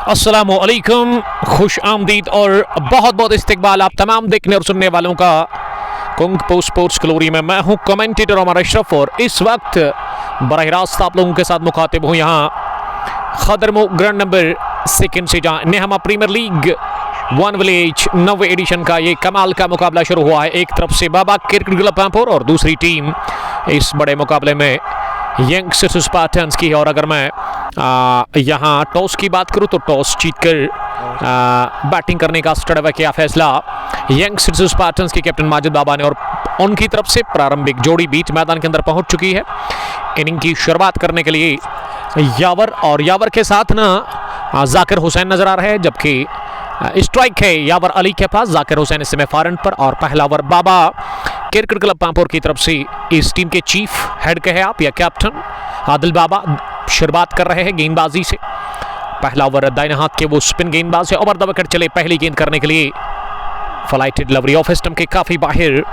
अस्सलामु अलैकुम, खुश आमदीद और बहुत बहुत इस्तकबाल आप तमाम देखने और सुनने वालों का कुंग पोस्ट स्पोर्ट्स ग्लोरी में। मैं हूं कमेंटेटर उमर अशरफ और इस वक्त बराह रास्त आप लोगों के साथ मुखातिब हूं यहाँ खदरमो ग्राउंड नंबर 2 से, जहाँ नेहमा प्रीमियर लीग 1 विलेज 9वें एडिशन का ये कमाल का मुकाबला शुरू हुआ है। एक तरफ से बाबा क्रिकेट क्लब पामपुर और दूसरी टीम इस बड़े मुकाबले में यंगस्टर्स स्पार्टन्स की है। और अगर मैं यहाँ टॉस की बात करूँ तो टॉस जीतकर बैटिंग करने का स्टड किया फैसला यंगस्टर्स स्पार्टन्स के कैप्टन माजिद बाबा ने, और उनकी तरफ से प्रारंभिक जोड़ी बीच मैदान के अंदर पहुंच चुकी है। इनिंग की शुरुआत करने के लिए यावर के साथ ना जाकिर हुसैन नजर आ रहे हैं, जबकि स्ट्राइक है यावर अली के पास। जाकिर हुसैन इस समय फारंट पर और पहला ओवर बाबा क्रिकेट क्लब पामपुर की तरफ से इस टीम के चीफ हेड कहे आप या कैप्टन आदिल बाबा शुरुआत कर रहे हैं गेंदबाजी से। पहला ओवर दाहिने हाथ के वो स्पिन गेंदबाज से ओवर द विकेट चले पहली गेंद करने के लिए। फ्लाइटेड डिलीवरी ऑफ स्टंप के काफी बाहर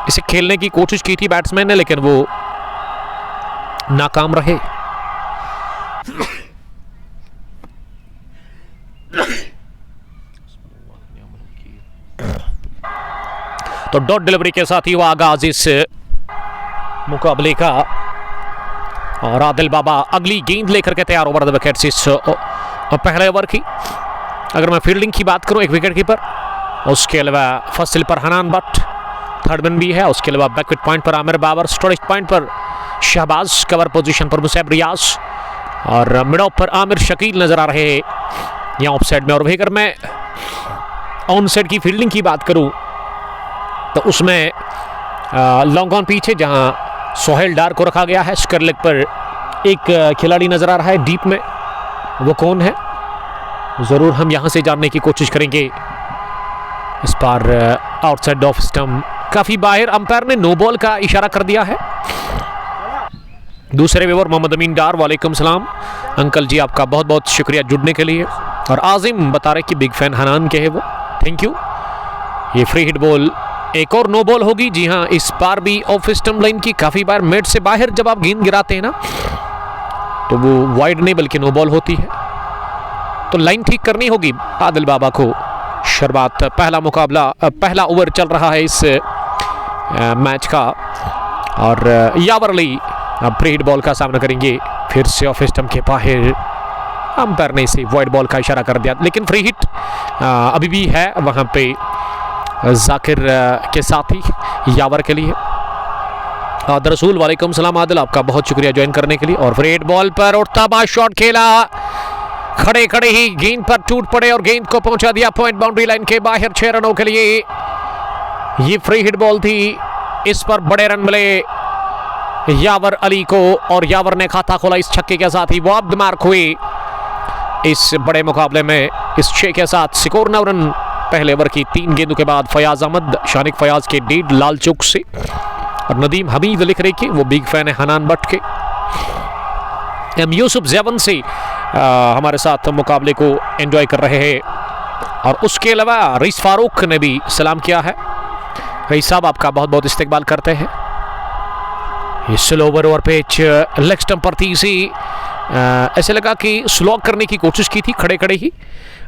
इसे खेलने की कोशिश की थी बैट्समैन ने, लेकिन वो नाकाम रहे। तो डॉट डिलीवरी के साथ ही वो आगाज इस मुकाबले का, और आदिल बाबा अगली गेंद लेकर के तैयार ओवर द विकेट इस पहले ओवर की। अगर मैं फील्डिंग की बात करूं, एक विकेट कीपर, उसके अलावा फर्स्ट पर हनान भट्ट थर्ड मैन भी है, उसके अलावा बैकविट पॉइंट पर आमिर बाबर, स्टोरेज पॉइंट पर शहबाज, कवर पोजीशन पर मुसैब रियाज और मिड ऑफ पर आमिर शकील नजर आ रहे हैं यहाँ ऑफ साइड में। और अगर मैं ऑन साइड की फील्डिंग की बात करूं तो उसमें लॉन्ग ऑन पीछे जहां सोहेल डार को रखा गया है, स्क्वायर लेग पर एक खिलाड़ी नजर आ रहा है डीप में, वो कौन है जरूर हम यहां से जानने की कोशिश करेंगे। इस बार आउटसाइड ऑफ स्टंप काफी बाहर, अंपायर ने नो बॉल का इशारा कर दिया है। दूसरे ओवर मोहम्मद अमीन डार, वालेकुम सलाम अंकल जी, आपका बहुत बहुत शुक्रिया जुड़ने के लिए। और आजिम बता रहे कि बिग फैन हनान के है वो, थैंक यू। ये फ्री हिट बॉल, एक और नो बॉल होगी। जी हाँ, इस बार भी ऑफ स्टंप लाइन की काफी बार मिड से बाहर जब आप गेंद गिराते हैं ना तो वो वाइड नहीं बल्कि नो बॉल होती है, तो लाइन ठीक करनी होगी आदिल बाबा को। शुरुआत पहला ओवर चल रहा है इस मैच का, और यावर अली फ्री हिट बॉल का सामना करेंगे। फिर से ऑफ स्टंप के बाहर अंपायर ने इसे वाइड बॉल का इशारा कर दिया, लेकिन फ्री हिट अभी भी है वहां पे जाकिर के साथ ही यावर के लिए। दरअसल वालेकुम सलाम आदिल, आपका बहुत शुक्रिया ज्वाइन करने के लिए। और फ्री हिट बॉल पर उठता बाज शॉट खेला, खड़े खड़े ही गेंद पर टूट पड़े और गेंद को पहुंचा दिया पॉइंट बाउंड्री लाइन के बाहर 6 रनों के लिए। ये फ्री हिट बॉल थी, इस पर बड़े रन मिले यावर अली को, और यावर ने खाता खोला इस छक्के के साथ ही। वो अब मार्क हुए इस बड़े मुकाबले में इस 6 के साथ। स्कोर 9 रन पहले ओवर की 3 गेंदों के बाद। फयाज अहमद, शानिक फयाज के 1.5 लाल चौक से, और नदीम हमीद लिख रहे कि वो बिग फैन है हनान भट्ट के। एम यूसुफ जैवन से हमारे साथ मुकाबले को एंजॉय कर रहे हैं, और उसके अलावा रईस फारूक ने भी सलाम किया है। रईस साहब आपका बहुत बहुत इस्तकबाल करते हैं। Slow over pitch leg stump पर थी इसी, ऐसे लगा कि स्लॉग करने की कोशिश की थी खड़े खड़े ही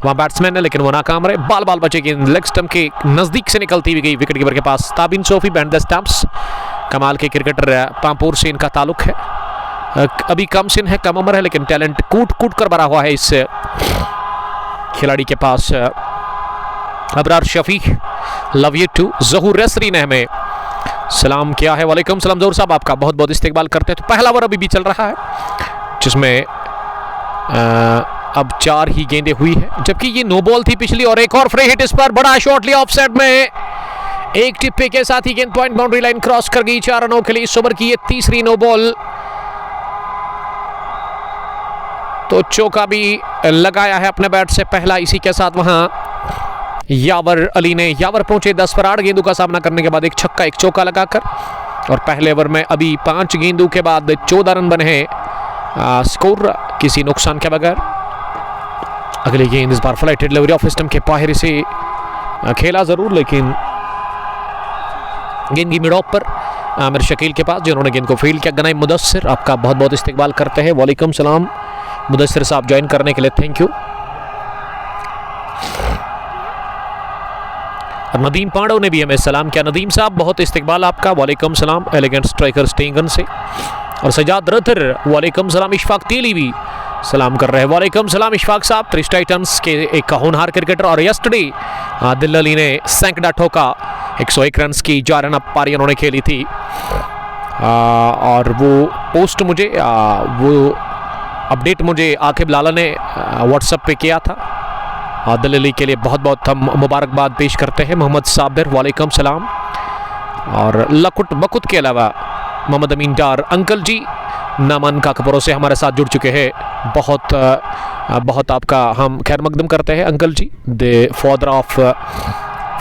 वहां बैट्समैन ने, लेकिन वो नाकाम रहे। बाल बचे गेंद लेग स्टंप के नजदीक से निकलती हुई गई विकेट कीपर के पास। ताबिन सोफी बैंड द स्टंप्स, कमाल के क्रिकेटर, पामपुर से इनका ताल्लुक है। अभी कम सिन है, कम उम्र है, लेकिन टैलेंट कूट कूट कर भरा हुआ है इस खिलाड़ी के पास। Abrar Shafiq, love you too. Zahoor रसरी ने हमें सलाम किया है, वालेकुम सलाम जहूर साहब, आपका बहुत बहुत इस्तकबाल करते हैं। तो पहला ओवर अभी भी चल रहा है, जिसमें अब 4 ही गेंदें हुई है, जबकि ये नो बॉल थी पिछली। और एक और फ्री हिट, इस पर बड़ा शॉट लिया ऑफ साइड में, एक टिप्पे के साथ ही गेंद पॉइंट बाउंड्री लाइन क्रॉस कर गई। 4 रनों के लिए इस ओवर की ये तीसरी नो बॉल। तो चौका भी लगाया है अपने बैट से पहला, इसी के साथ वहां यावर अली ने। यावर पहुंचे 10 पर 8 गेंदों का सामना करने के बाद एक छक्का एक चौका लगाकर, और पहले ओवर में अभी 5 गेंदों के बाद 14 रन बने हैं, स्कोर किसी नुकसान के बगैर। अगली गेंद इस बार फ्लाइटेड डिलीवरी ऑफ स्टंप के बाहर इसे खेला जरूर, लेकिन गेंद की मिड ऑफ पर आमिर शकील के पास, जिन्होंने गेंद को फील्ड किया। गनाई मुदस्सिर, आपका बहुत बहुत इस्तकबाल करते हैं, वालेकुम सलाम मुदस्सिर साहब ज्वाइन करने के लिए, थैंक यू। और नदीम पांडव ने भी हमें सलाम किया। नदीम साहब बहुत इस्तकबाल आपका, वालेकुम सलाम। एलिगेंट स्ट्राइकर स्टेंगन से। और सजाद रथर वालेकुम सलाम। इशफाक तेली भी सलाम कर रहे हैं, वालेकुम सलाम इशफाक साहब। त्रिश टाइटंस के एक होनहार क्रिकेटर। और यस्टरडे दिल अली ने सैकड़ा ठोका, 101 रन की 4 रन पारी उन्होंने खेली थी। और वो पोस्ट मुझे वो अपडेट मुझे आकिब लाला ने व्हाट्सएप पे किया था। दिल अली के लिए बहुत बहुत हम मुबारकबाद पेश करते हैं। मोहम्मद साबिर वालेकुम सलाम। और लकुट बकुत के अलावा मोहम्मद अमीन डार अंकल जी नामन काकपुरों से हमारे साथ जुड़ चुके हैं। बहुत बहुत आपका हम खैर मकदम करते हैं uncle ji. The father of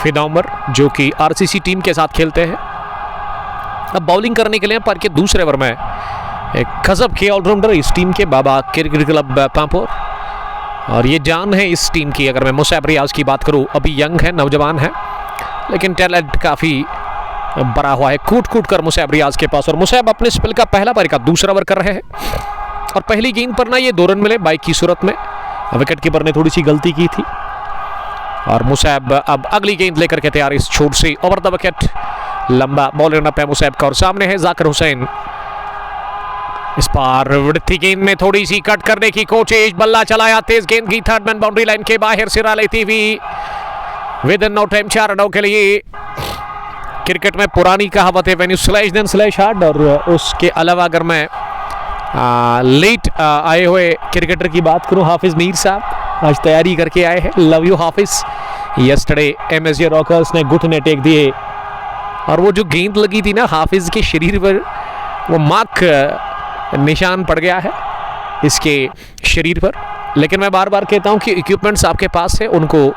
Fida Umar जो कि आरसीसी टीम के साथ खेलते हैं। अब बॉलिंग करने के लिए पर के दूसरे ओवर में एक गजब के ऑलराउंडर इस टीम के बाबा क्रिकेट क्लब पांपोर। और ये जान है इस टीम की। अगर मैं मुसैब रियाज की बात करूं, अभी यंग है, नौजवान है, लेकिन टैलेंट काफ़ी बड़ा हुआ है। कूट कूट कर मुसैब रियाज के पास। और मुसैब अपने स्पेल का पहला पारी का दूसरा ओवर कर रहे हैं। और पहली गेंद पर ना ये 2 रन मिले बाइक की सूरत में। विकेट कीपर ने थोड़ी सी गलती की थी। और मुसैब अब अगली गेंद लेकर के तैयार इस छोट से ओवर द विकेट। लंबा बॉल रन है मुसैब का। और सामने है जाकिर हुसैन। इस पार वृद्धि गेंद में थोड़ी सी कट करने की कोशिश, बल्ला चलाया, तेज गेंद की थर्ड मैन बाउंड्री लाइन के बाहर सिरा लेती हुई विद इन नो टाइम 4 रनों के लिए। क्रिकेट में पुरानी कहावत है when you slash then slash hard. और उसके अलावा अगर मैं लेट आए हुए क्रिकेटर की बात करूं, हाफिज मीर साहब आज तैयारी करके आए हैं। Love you Hafiz. Yesterday MSJ rockers ने घुटने टेक दिए। और वो जो गेंद लगी थी ना हाफिज के शरीर पर, वो मार्क निशान पड़ गया है इसके शरीर पर। लेकिन मैं बार बार कहता हूं कि इक्विपमेंट्स आपके पास है, उनको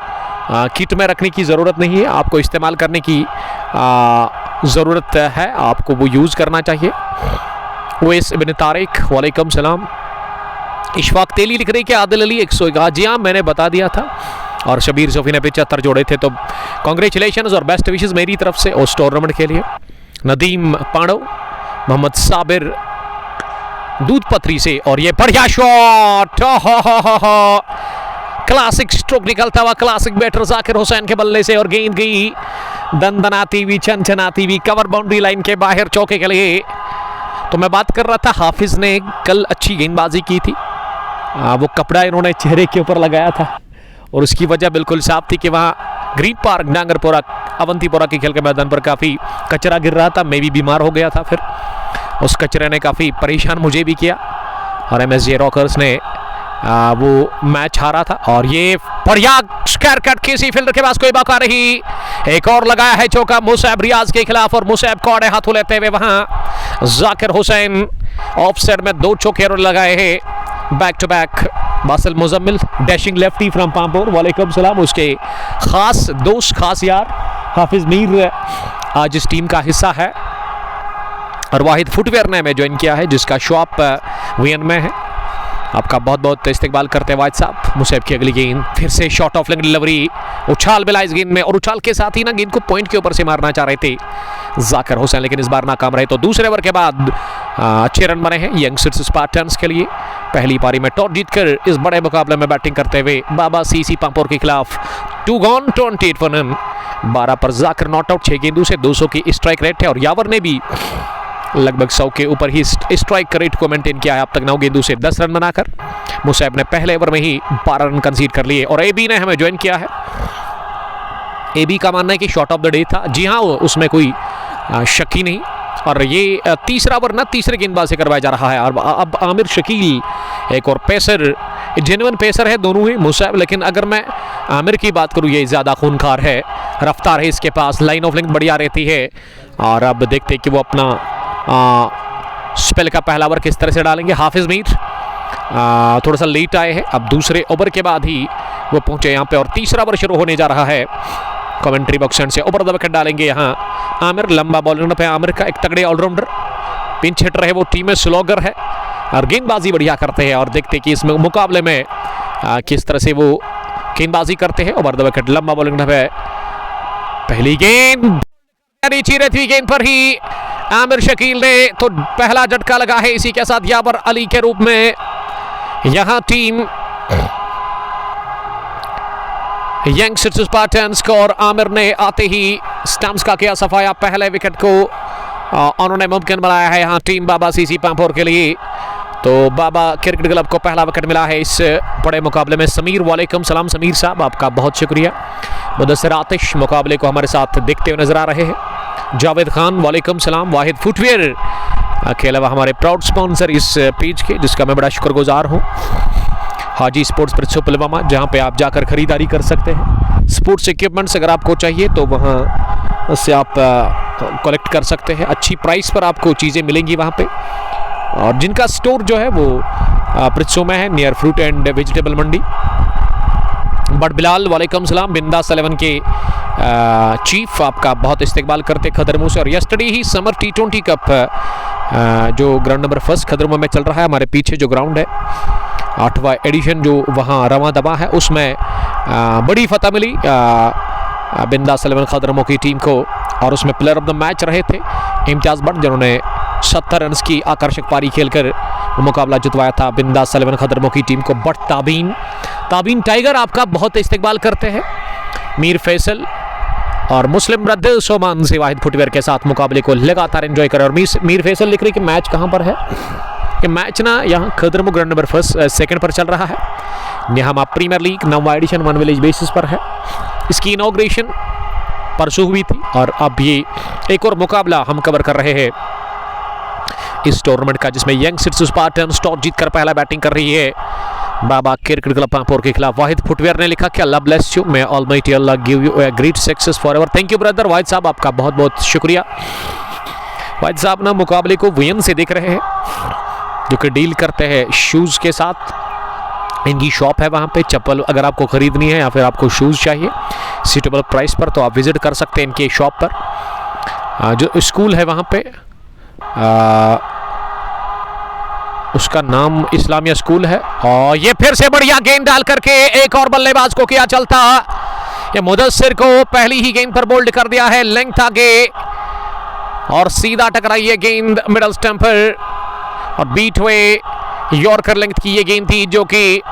किट में रखने की ज़रूरत नहीं है, आपको इस्तेमाल करने की ज़रूरत है, आपको वो यूज़ करना चाहिए। ओवैस इब्न तारिक वालेकुम सलाम। इशफाक तेली लिख रही कि आदिल अली 101। जी हाँ, मैंने बता दिया था। और शबीर सोफी ने 75 जोड़े थे। तो कॉन्ग्रेचुलेशंस और बेस्ट विशेस मेरी तरफ से उस टूर्नामेंट के लिए। नदीम पांडव, मोहम्मद साबिर दूध पथरी से। और ये बढ़िया शॉट, क्लासिक स्ट्रोक निकलता हुआ क्लासिक बैटर जाकिर हुसैन के बल्ले से। और गेंद गई दनदनाती हुई, चनचनाती हुई कवर बाउंड्री लाइन के बाहर चौके के लिए। तो मैं बात कर रहा था हाफिज ने कल अच्छी गेंदबाजी की थी। वो कपड़ा इन्होंने चेहरे के ऊपर लगाया था और उसकी वजह बिल्कुल साफ थी कि वहाँ ग्रीन पार्क डांगरपुरा अवंतीपुरा के खेल के मैदान पर काफ़ी कचरा गिर रहा था। मैं भी बीमार हो गया था, फिर उस कचरे ने काफ़ी परेशान मुझे भी किया। और एमएसजे रॉकर्स ने वो मैच हारा था। और ये बढ़िया स्क्वायर कट किसी फील्डर के पास कोई बाका नहीं। एक और लगाया है चौका मुसैब रियाज के खिलाफ। और मुसैब को आड़े हाथों लेते हुए वहां जाकिर हुसैन ऑफ साइड में 2 चौके लगाए हैं back to back. Basil Muzammil dashing lefty from Pampore वालेकुम सलाम। उसके खास दोस्त, खास यार हाफिज मीर आज इस टीम का हिस्सा है। और वाहिद फुटवेयर ने हमें ज्वाइन किया है जिसका शॉप वीएन में है। आपका बहुत बहुत इस्तकबाल करते हैं वाहिद साहब। मुसैब की अगली गेंद फिर से शॉर्ट ऑफ लेग डिलीवरी, उछाल मिला इस गेंद में। और उछाल के साथ ही ना गेंद को पॉइंट के ऊपर से मारना चाह रहे थे जाकिर हुसैन, लेकिन इस बार नाकाम रहे। तो दूसरे ओवर के बाद अच्छे रन बने हैं यंगस्टर्स स्पार्टन्स के लिए। पहली पारी में टॉस जीतकर इस बड़े मुकाबले में बैटिंग करते हुए बाबा सीसी पांपोर के खिलाफ 2 गॉन 28 for none। 12 पर जाकिर नॉट आउट, 6 गेंदों से 200 की स्ट्राइक रेट है। और यावर ने भी लगभग 100 के ऊपर ही स्ट्राइक रेट को मेंटेन किया है अब तक। 9 गेंदों से 10 रन बनाकर मुसैब ने पहले ओवर में ही 12 रन कंसीड कर लिए। और एबी ने हमें ज्वाइन किया है। एबी का मानना है कि शॉट ऑफ द डे था। जी हाँ, उसमें कोई शक ही नहीं। और ये तीसरा ओवर ना तीसरे गेंदबाज से करवाया जा रहा है। और अब आमिर शकील एक और पेसर, जेन्युइन पेसर है दोनों ही मुसैब। लेकिन अगर मैं आमिर की बात करूँ, ये ज़्यादा खूनखार है, रफ्तार है इसके पास, लाइन ऑफ लेंथ बढ़िया रहती है। और अब देखते हैं कि वो अपना स्पेल का पहला ओवर किस तरह से डालेंगे। हाफिज मीर थोड़ा सा लेट आए हैं, अब दूसरे ओवर के बाद ही वो पहुंचे यहाँ पे। और तीसरा ओवर शुरू होने जा रहा है। कमेंट्री बॉक्स से ओवर द विकेट डालेंगे यहाँ आमिर। लंबा बॉलिंग पे आमिर का, एक तगड़े ऑलराउंडर, पिंच हिटर है वो, टीम में स्लोगर है और गेंदबाजी बढ़िया करते हैं। और देखते कि इस मुकाबले में किस तरह से वो गेंदबाजी करते हैं। ओवर द विकेट लंबा बॉलिंग पे पहली गेंद नीचे रहती हुई गेंद पर ही आमिर शकील ने तो पहला झटका लगा है। इसी के साथ यावर अली के रूप में यहां टीम यंग सिटी स्पार्टन्स को, और आमिर ने आते ही स्टंप्स का किया सफाया। पहले विकेट को उन्होंने मुमकिन बनाया है यहाँ टीम बाबा सीसी पांपोर के लिए। तो बाबा क्रिकेट क्लब को पहला विकेट मिला है इस बड़े मुकाबले में। समीर, वालेकुम सलाम समीर साहब, आपका बहुत शुक्रिया। मुदस्सिर आतिश मुकाबले को हमारे साथ देखते हुए नजर आ रहे हैं। जावेद खान, वालेकुम सलाम। वाहिद फुटवेयर के अलावा हमारे प्राउड स्पॉन्सर इस पेज के, जिसका मैं बड़ा शुक्रगुजार हूँ, हाजी स्पोर्ट्स प्रिंस पुलवामा, जहाँ पे आप जाकर खरीदारी कर सकते हैं। स्पोर्ट्स इक्विपमेंट्स अगर आपको चाहिए तो वहाँ से आप कलेक्ट कर सकते हैं। अच्छी प्राइस पर आपको चीज़ें मिलेंगी वहाँ पे। और जिनका स्टोर जो है वो प्रित्सो में है, near fruit and vegetable Mandi. But Bilal, वालेकुम सलाम। बिंदास 11 के चीफ, आपका बहुत इस्तेकबाल करते खदरमू से। और yesterday he summer T20 cup जो ग्राउंड नंबर 1 खदरमू में चल रहा है, हमारे पीछे जो ग्राउंड है, 8वां एडिशन जो वहाँ रवा दबा है, उसमें बड़ी फतह मिली बिंदास 11 खदरमू की टीम को। और उसमें प्लेयर ऑफ द मैच रहे थे इम्तियाज़ भट्ट, जिन्होंने 70 रन की आकर्षक पारी खेलकर मुकाबला जितवाया था बिंदास 11 खदरमू की टीम को। बट ताबीन टाइगर आपका बहुत इस्तेकबाल करते हैं। मीर फैसल और मुस्लिम ब्रदर सोमान से वाहिद फुटवेयर के साथ मुकाबले को लगातार एंजॉय करें। और मीर फैसल लिख रही कि मैच कहाँ पर है, कि मैच ना यहाँ खदरमू ग्राउंड नंबर 2 पर चल रहा है। यहाँ प्रीमियर लीग 9वां एडिशन 1 विलेज बेसिस पर है। इसकी इनॉग्रेशन परसों हुई थी और अब ये एक और मुकाबला हम कवर कर रहे हैं इस टूर्नामेंट का, जिसमें यंग सिटी स्पार्टन्स टॉस जीतकर पहला बैटिंग कर रही है बाबा क्रिकेट क्लब पांपोर के खिलाफ। वाहिद फुटवेयर ने लिखा कि Allah bless you, may almighty Allah give you a great success forever. Thank you brother. Wahid साहब आपका बहुत बहुत शुक्रिया। वाहिद साहब ना मुकाबले को वीएन से देख रहे हैं, जो कि डील करते हैं शूज़ के साथ। इनकी शॉप है वहाँ पे, चप्पल अगर आपको ख़रीदनी है या फिर आपको शूज़ चाहिए सूटेबल प्राइस पर, तो आप विज़िट कर सकते हैं इनके शॉप पर। जो स्कूल है वहाँ पे, उसका नाम इस्लामिया स्कूल है। और ये फिर से बढ़िया गेंद डाल करके एक और बल्लेबाज को किया चलता। ये मुदस्सिर को पहली ही गेंद पर बोल्ड कर दिया है, लेंथ आगे और सीधा टकराई है गेंद मिडल स्टंप पर और बीट हुए यॉर्कर लेंथ की ये गेंद थी, जो कि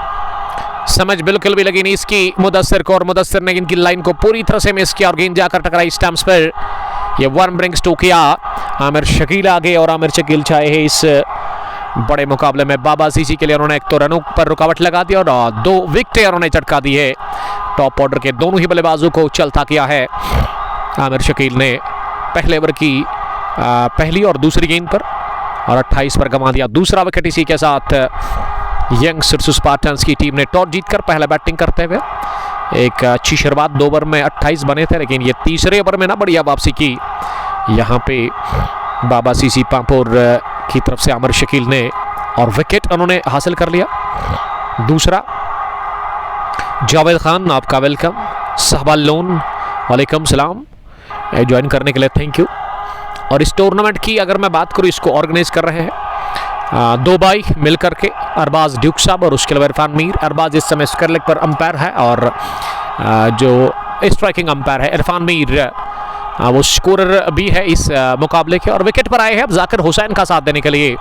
समझ बिल्कुल भी लगी नहीं इसकी मुदस्सिर को। और मुदस्सिर ने इनकी लाइन को पूरी तरह से मिस किया और गेंद जाकर टकराई स्टंप्स पर। ये 1 ब्रिंग्स 2 किया। आमिर शकील आगे और आमिर शकील चाहे है इस बड़े मुकाबले में बाबा सीसी के लिए। उन्होंने एक तो रनों पर रुकावट लगा दी और 2 विकेटें उन्होंने चटका दी है। टॉप ऑर्डर के दोनों ही बल्लेबाजों को चलता किया है आमिर शकील ने पहले ओवर की पहली और दूसरी गेंद पर, और 28 पर गंवा दिया दूसरा विकेट। इसी के साथ यंग सिटी स्पार्टन्स की टीम ने टॉस जीतकर पहला बैटिंग करते हुए एक अच्छी शुरुआत। 2 ओवर में 28 बने थे, लेकिन ये तीसरे ओवर में ना बढ़िया वापसी की यहाँ पे बाबा सीसी पांपोर की तरफ से आमिर शकील ने, और विकेट उन्होंने हासिल कर लिया दूसरा। जावेद खान आपका वेलकम। सहबाल लोन, वालेकुम सलाम, ज्वाइन करने के लिए थैंक यू। और इस टूर्नामेंट की अगर मैं बात करूँ, इसको ऑर्गेनाइज कर रहे हैं 2 भाई मिल करके, अरबाज ड्यूक साहब और उसके अलावा इरफान मीर। अरबाज इस समय स्क्वायर लेग पर अंपायर है और जो स्ट्राइकिंग अंपायर है इरफान मीर, वो स्कोरर भी है इस मुकाबले के। और विकेट पर आए हैं अब जाकिर हुसैन का साथ देने के लिए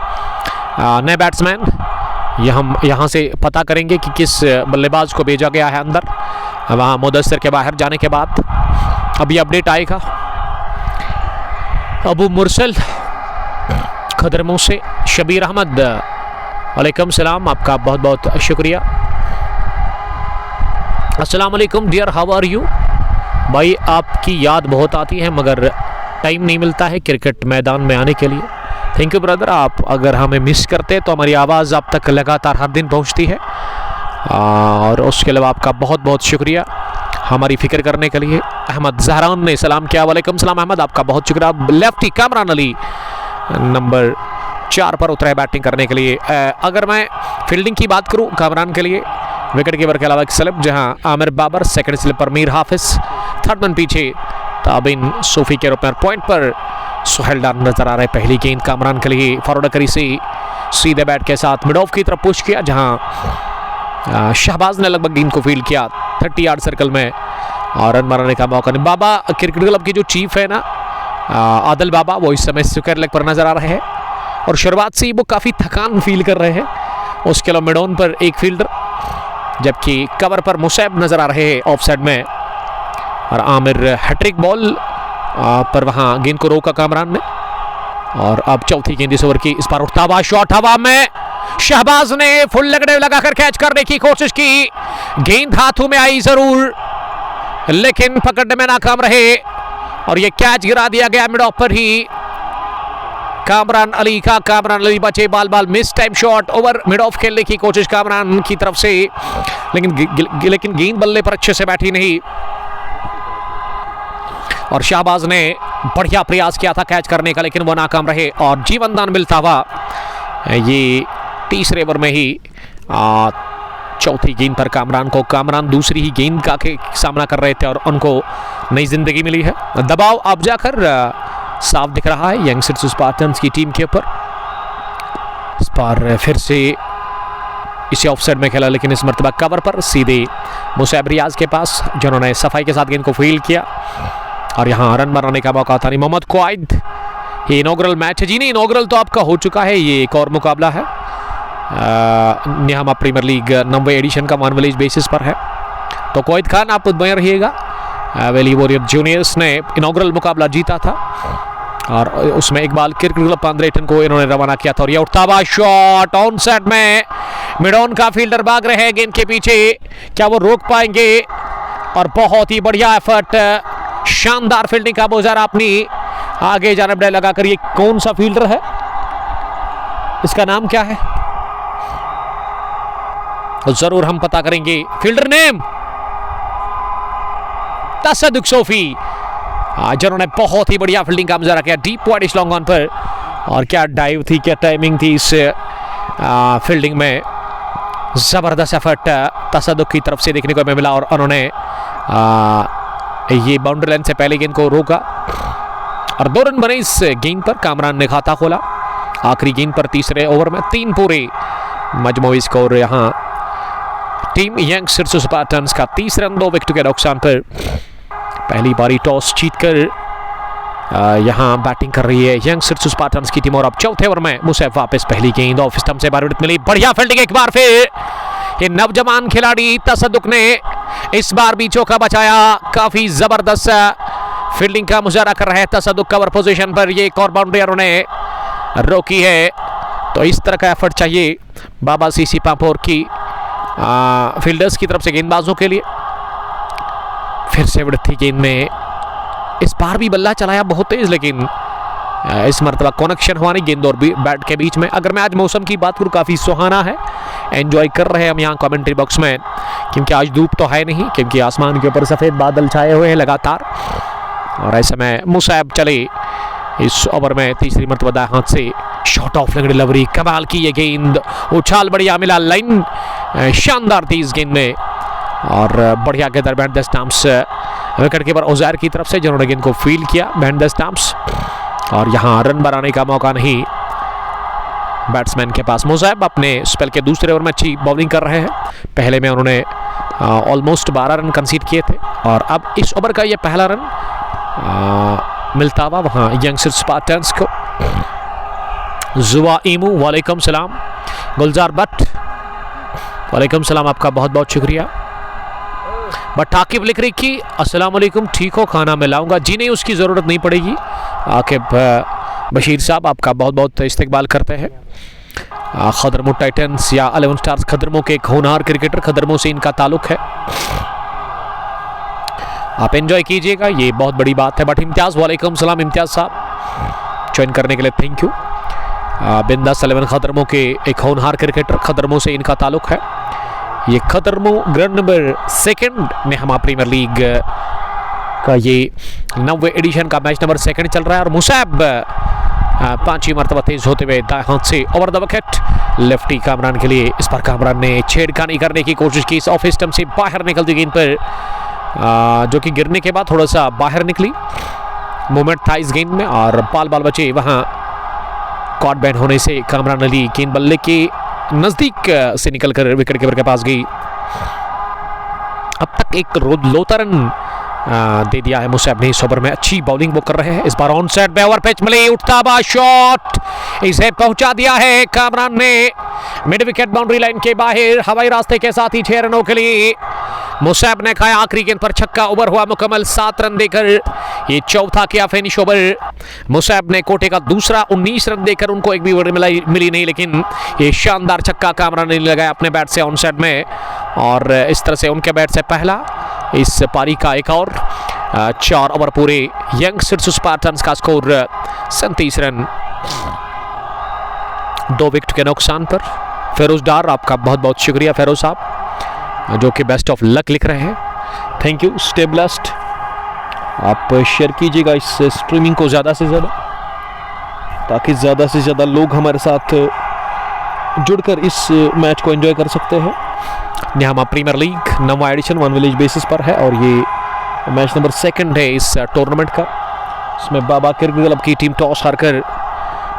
नए बैट्समैन। हम यहाँ से पता करेंगे कि किस बल्लेबाज को भेजा गया है अंदर, वहाँ मुदस्सिर के बाहर जाने के बाद अभी अपडेट आएगा। अबू मुरसल खदरमू से, शबीर अहमद वालेकुम सलाम, आपका बहुत बहुत शुक्रिया। अस्सलाम वालेकुम डियर, हाउ आर यू? भाई आपकी याद बहुत आती है मगर टाइम नहीं मिलता है क्रिकेट मैदान में आने के लिए। थैंक यू ब्रदर, आप अगर हमें मिस करते तो हमारी आवाज़ आप तक लगातार हर दिन पहुंचती है, और उसके अलावा आपका बहुत बहुत शुक्रिया हमारी फिक्र करने के लिए। अहमद जहरान ने सलाम किया, वालेकुम सलाम अहमद, आपका बहुत शुक्रिया। लेफ्टी कामरान अली नंबर 4 पर उतरे बैटिंग करने के लिए। अगर मैं फील्डिंग की बात करूं कामरान के लिए, विकेट कीपर के अलावा एक स्लिप, जहां आमिर बाबर, सेकंड स्लिप पर मीर हाफिज, थर्ड मैन पीछे ताबिन सूफी के रूप में, पॉइंट पर सुहेल डार नजर आ रहे। पहली गेंद कामरान के लिए फॉरवर्ड करी से सीधे बैट के साथ मिड ऑफ की तरफ पुश किया, जहां शहबाज ने लगभग गेंद को फील्ड किया 30 यार्ड सर्कल में और रन बनाने का मौका नहीं। बाबा क्रिकेट क्लब की जो चीफ है ना आदिल बाबा, वो इस समय स्क्वायर लेग पर नजर आ रहे हैं और शुरुआत से ही वो काफ़ी थकान फील कर रहे हैं। उसके अलावा मिड ऑन पर एक फील्डर जबकि कवर पर मुसैब नजर आ रहे हैं ऑफ साइड में। और आमिर हैट्रिक बॉल पर वहां गेंद को रोका कामरान ने। और अब चौथी गेंद इस ओवर की, इस पर उठता हुआ शॉट हवा में, शहबाज ने फुल लगड़े लगाकर कैच करने की कोशिश की। गेंद हाथों में आई जरूर, लेकिन पकड़ने में नाकाम रहे और यह कैच गिरा दिया गया मिड ऑफ पर ही। कामरान अली का, कामरान अली बचे बाल miss time shot. Over mid of खेलने की कोशिश कामरान की तरफ से, लेकिन गेंद बल्ले पर अच्छे से बैठी नहीं। और शहबाज ने बढ़िया प्रयास किया था कैच करने का, लेकिन वो नाकाम रहे और जीवन दान मिलता हुआ ये तीसरे ओवर में ही चौथी गेंद पर कामरान को। कामरान दूसरी ही गेंद का सामना कर रहे थे और उनको नई जिंदगी मिली है। दबाव अब जाकर साफ दिख रहा है यंगस्टर्स स्पार्टन्स की टीम के ऊपर। इस पर फिर से इसे ऑफसाइड में खेला, लेकिन इस मर्तबा कवर पर सीधे मुसैब रियाज के पास, जिन्होंने सफाई के साथ गेंद को फील्ड किया और यहां रन बनाने का मौका था नहीं। मोहम्मद क्वाइद, ये इनॉग्रल मैच है जी, नहीं इनॉग्रल तो आपका हो चुका है, ये एक और मुकाबला है। निहामा प्रीमियर लीग 90 एडिशन का वन विलेज बेसिस पर है। तो क्वाइद खान आप बने रहिएगा। वैली वॉरियर जूनियर्स ने इनॉग्रल मुकाबला जीता था और उसमें इकबाल क्रिकेट क्लब पांद्रेटन को इन्होंने रवाना किया था। और ये उठता हुआ शॉट ऑन साइड में, मिडॉन का फील्डर भाग रहे हैं गेंद के पीछे, क्या वो रोक पाएंगे? और बहुत ही बढ़िया एफर्ट, शानदार फील्डिंग का मुजाहरा अपनी आगे जानब लगाकर। ये कौन सा फील्डर है, इसका नाम क्या है, जरूर हम पता करेंगे। फील्डर नेम तसद्दुक सोफी, जिन्होंने बहुत ही बढ़िया फील्डिंग का मुजाहरा किया डीप वाइड लॉन्ग ऑन पर। और क्या डाइव थी, क्या टाइमिंग थी इस फील्डिंग में। जबरदस्त एफर्ट तसद्दुक की तरफ से देखने को हमें मिला और उन्होंने ये बाउंड्री लाइन से पहले गेंद को रोका और 2 रन बने इस गेंद पर। कामरान ने खाता खोला आखिरी गेंद पर तीसरे ओवर में। 3 पूरे मजमूई स्कोर यहां टीम यंगस्टर्स स्पार्टन्स का 30 रन 2 विकेट के नुकसान पर। पहली बारी टॉस जीतकर यहां बैटिंग कर रही है यंगस्टर्स स्पार्टन्स की टीम। और अब चौथे ओवर में मुसैब वापस पहली गेंद ऑफ स्टंप से बाहर मिली। बढ़िया फील्डिंग एक बार फिर, ये नवजवान खिलाड़ी तसद्दुक ने इस बार भी चौका बचाया। काफी जबरदस्त फील्डिंग का मुजाहरा कर रहे हैं तसद्दुक कवर पोजीशन पर। ये एक और बाउंड्री उन्होंने रोकी है। तो इस तरह का एफर्ट चाहिए बाबा सीसी पापोर की फील्डर्स की तरफ से गेंदबाजों के लिए। फिर से बढ़ती गेंद में, इस बार भी बल्ला चलाया बहुत तेज, लेकिन इस मरतबा कनेक्शन हुआ नहीं गेंद और बैट के बीच में। अगर मैं आज मौसम की बात करूँ, काफ़ी सुहाना है, एंजॉय कर रहे हैं हम यहाँ कमेंट्री बॉक्स में, क्योंकि आज धूप तो है नहीं, क्योंकि आसमान के ऊपर सफ़ेद बादल छाए हुए हैं लगातार। और ऐसे में मुसैब चले इस ओवर में तीसरी मरतबा दाएं हाथ से शॉट ऑफ लंगड़ी लवरी, कमाल की ये गेंद, उछाल बढ़िया मिला, लाइन शानदार थी इस गेंद में। और बढ़िया के दरमियान the stumps wicket keeper Uzair की तरफ से, जिन्होंने गेंद को फील्ड किया बैंड द स्टंप्स। और यहाँ रन बनाने का मौका नहीं बैट्समैन के पास। मुसैब अपने स्पेल के दूसरे ओवर में अच्छी बॉलिंग कर रहे हैं। पहले में उन्होंने ऑलमोस्ट 12 रन कंसीड किए थे और अब इस ओवर का ये पहला रन मिलता हुआ वहाँ यंगस्टर्स स्पार्टन्स को। जुवा ईमू वालेकुम सलाम। गुलजार भट्ट वालेकुम सलाम, आपका बहुत बहुत शुक्रिया। बट आकिब लिख रही कि अस्सलाम वालेकुम, ठीक हो, खाना मैं लाऊंगा। जी नहीं, उसकी ज़रूरत नहीं पड़ेगी। आकिब बशीर साहब आपका बहुत बहुत इस्तकबाल करते हैं। खदरमो टाइटन्स या 11 स्टार्स खदरमो के एक होनहार क्रिकेटर, खदरमो से इनका ताल्लुक है। आप एंजॉय कीजिएगा, ये बहुत बड़ी बात है। बट इम्तियाज़ वालेकुम सलाम, इम्तियाज़ साहब ज्वाइन करने के लिए थैंक यू। बिंदास 11 खदरमो के एक होनहार क्रिकेटर, खदरमो से इनका ताल्लुक है। ये खदरमो ग्राउंड नंबर 2 नेहमा प्रीमियर लीग का ये 90 एडिशन का मैच नंबर 2 चल रहा है। और मुसैब 5वीं मरतबा तेज होते हुए दाएं हाथ से over the wicket lefty Kamran के लिए। इस पर कामरान ने छेड़खानी करने की कोशिश की, इस ऑफ स्टंप से बाहर निकलती गेंद पर, जो कि गिरने के बाद थोड़ा सा बाहर निकली। मूवमेंट था इस गेंद में और बाल बचे वहाँ। कॉट बैंड होने से कामरान अली गेंद बल्ले के नजदीक से निकलकर विकेट कीपर के पास गई। अब तक एक लोता रन दे दिया है मुसैब ने इस ओवर में। अच्छी बॉलिंग वो कर रहे हैं। इस बार ऑन साइड पे ओवर पिच मिली, उठता हुआ शॉट इसे पहुंचा दिया है कामरान ने मिड विकेट बाउंड्री लाइन के बाहर हवाई रास्ते के साथ ही 6 रनों के लिए। मुसैब ने खाया आखिरी गेंद पर छक्का, ओवर हुआ मुकम्मल 7 रन देकर ये चौथा किया फिनिश ओवर। मुसैब ने कोटे का दूसरा 19 रन देकर उनको एक भी ओवर मिली नहीं, लेकिन ये शानदार छक्का कामरान ने लगाया अपने बैट से ऑन साइड में और इस तरह से उनके बैट से पहला इस पारी का एक और 4 ओवर पूरे। यंगस्टर्स स्पार्टन्स का स्कोर 37 रन 2 विकेट के नुकसान पर। फेरोज डार, आपका बहुत बहुत शुक्रिया फेरोज साहब, जो कि बेस्ट ऑफ लक लिख रहे हैं। Thank you, stay blessed. आप शेयर कीजिएगा इस स्ट्रीमिंग को ज़्यादा से ज़्यादा, ताकि ज़्यादा से ज़्यादा लोग हमारे साथ जुड़कर इस मैच को एंजॉय कर सकते हैं। न्यामा प्रीमियर लीग 9वां एडिशन 1 विलेज बेसिस पर है और ये मैच नंबर 2 है इस टूर्नामेंट का। इसमें बाबा क्रिकेट क्लब की टीम टॉस हारकर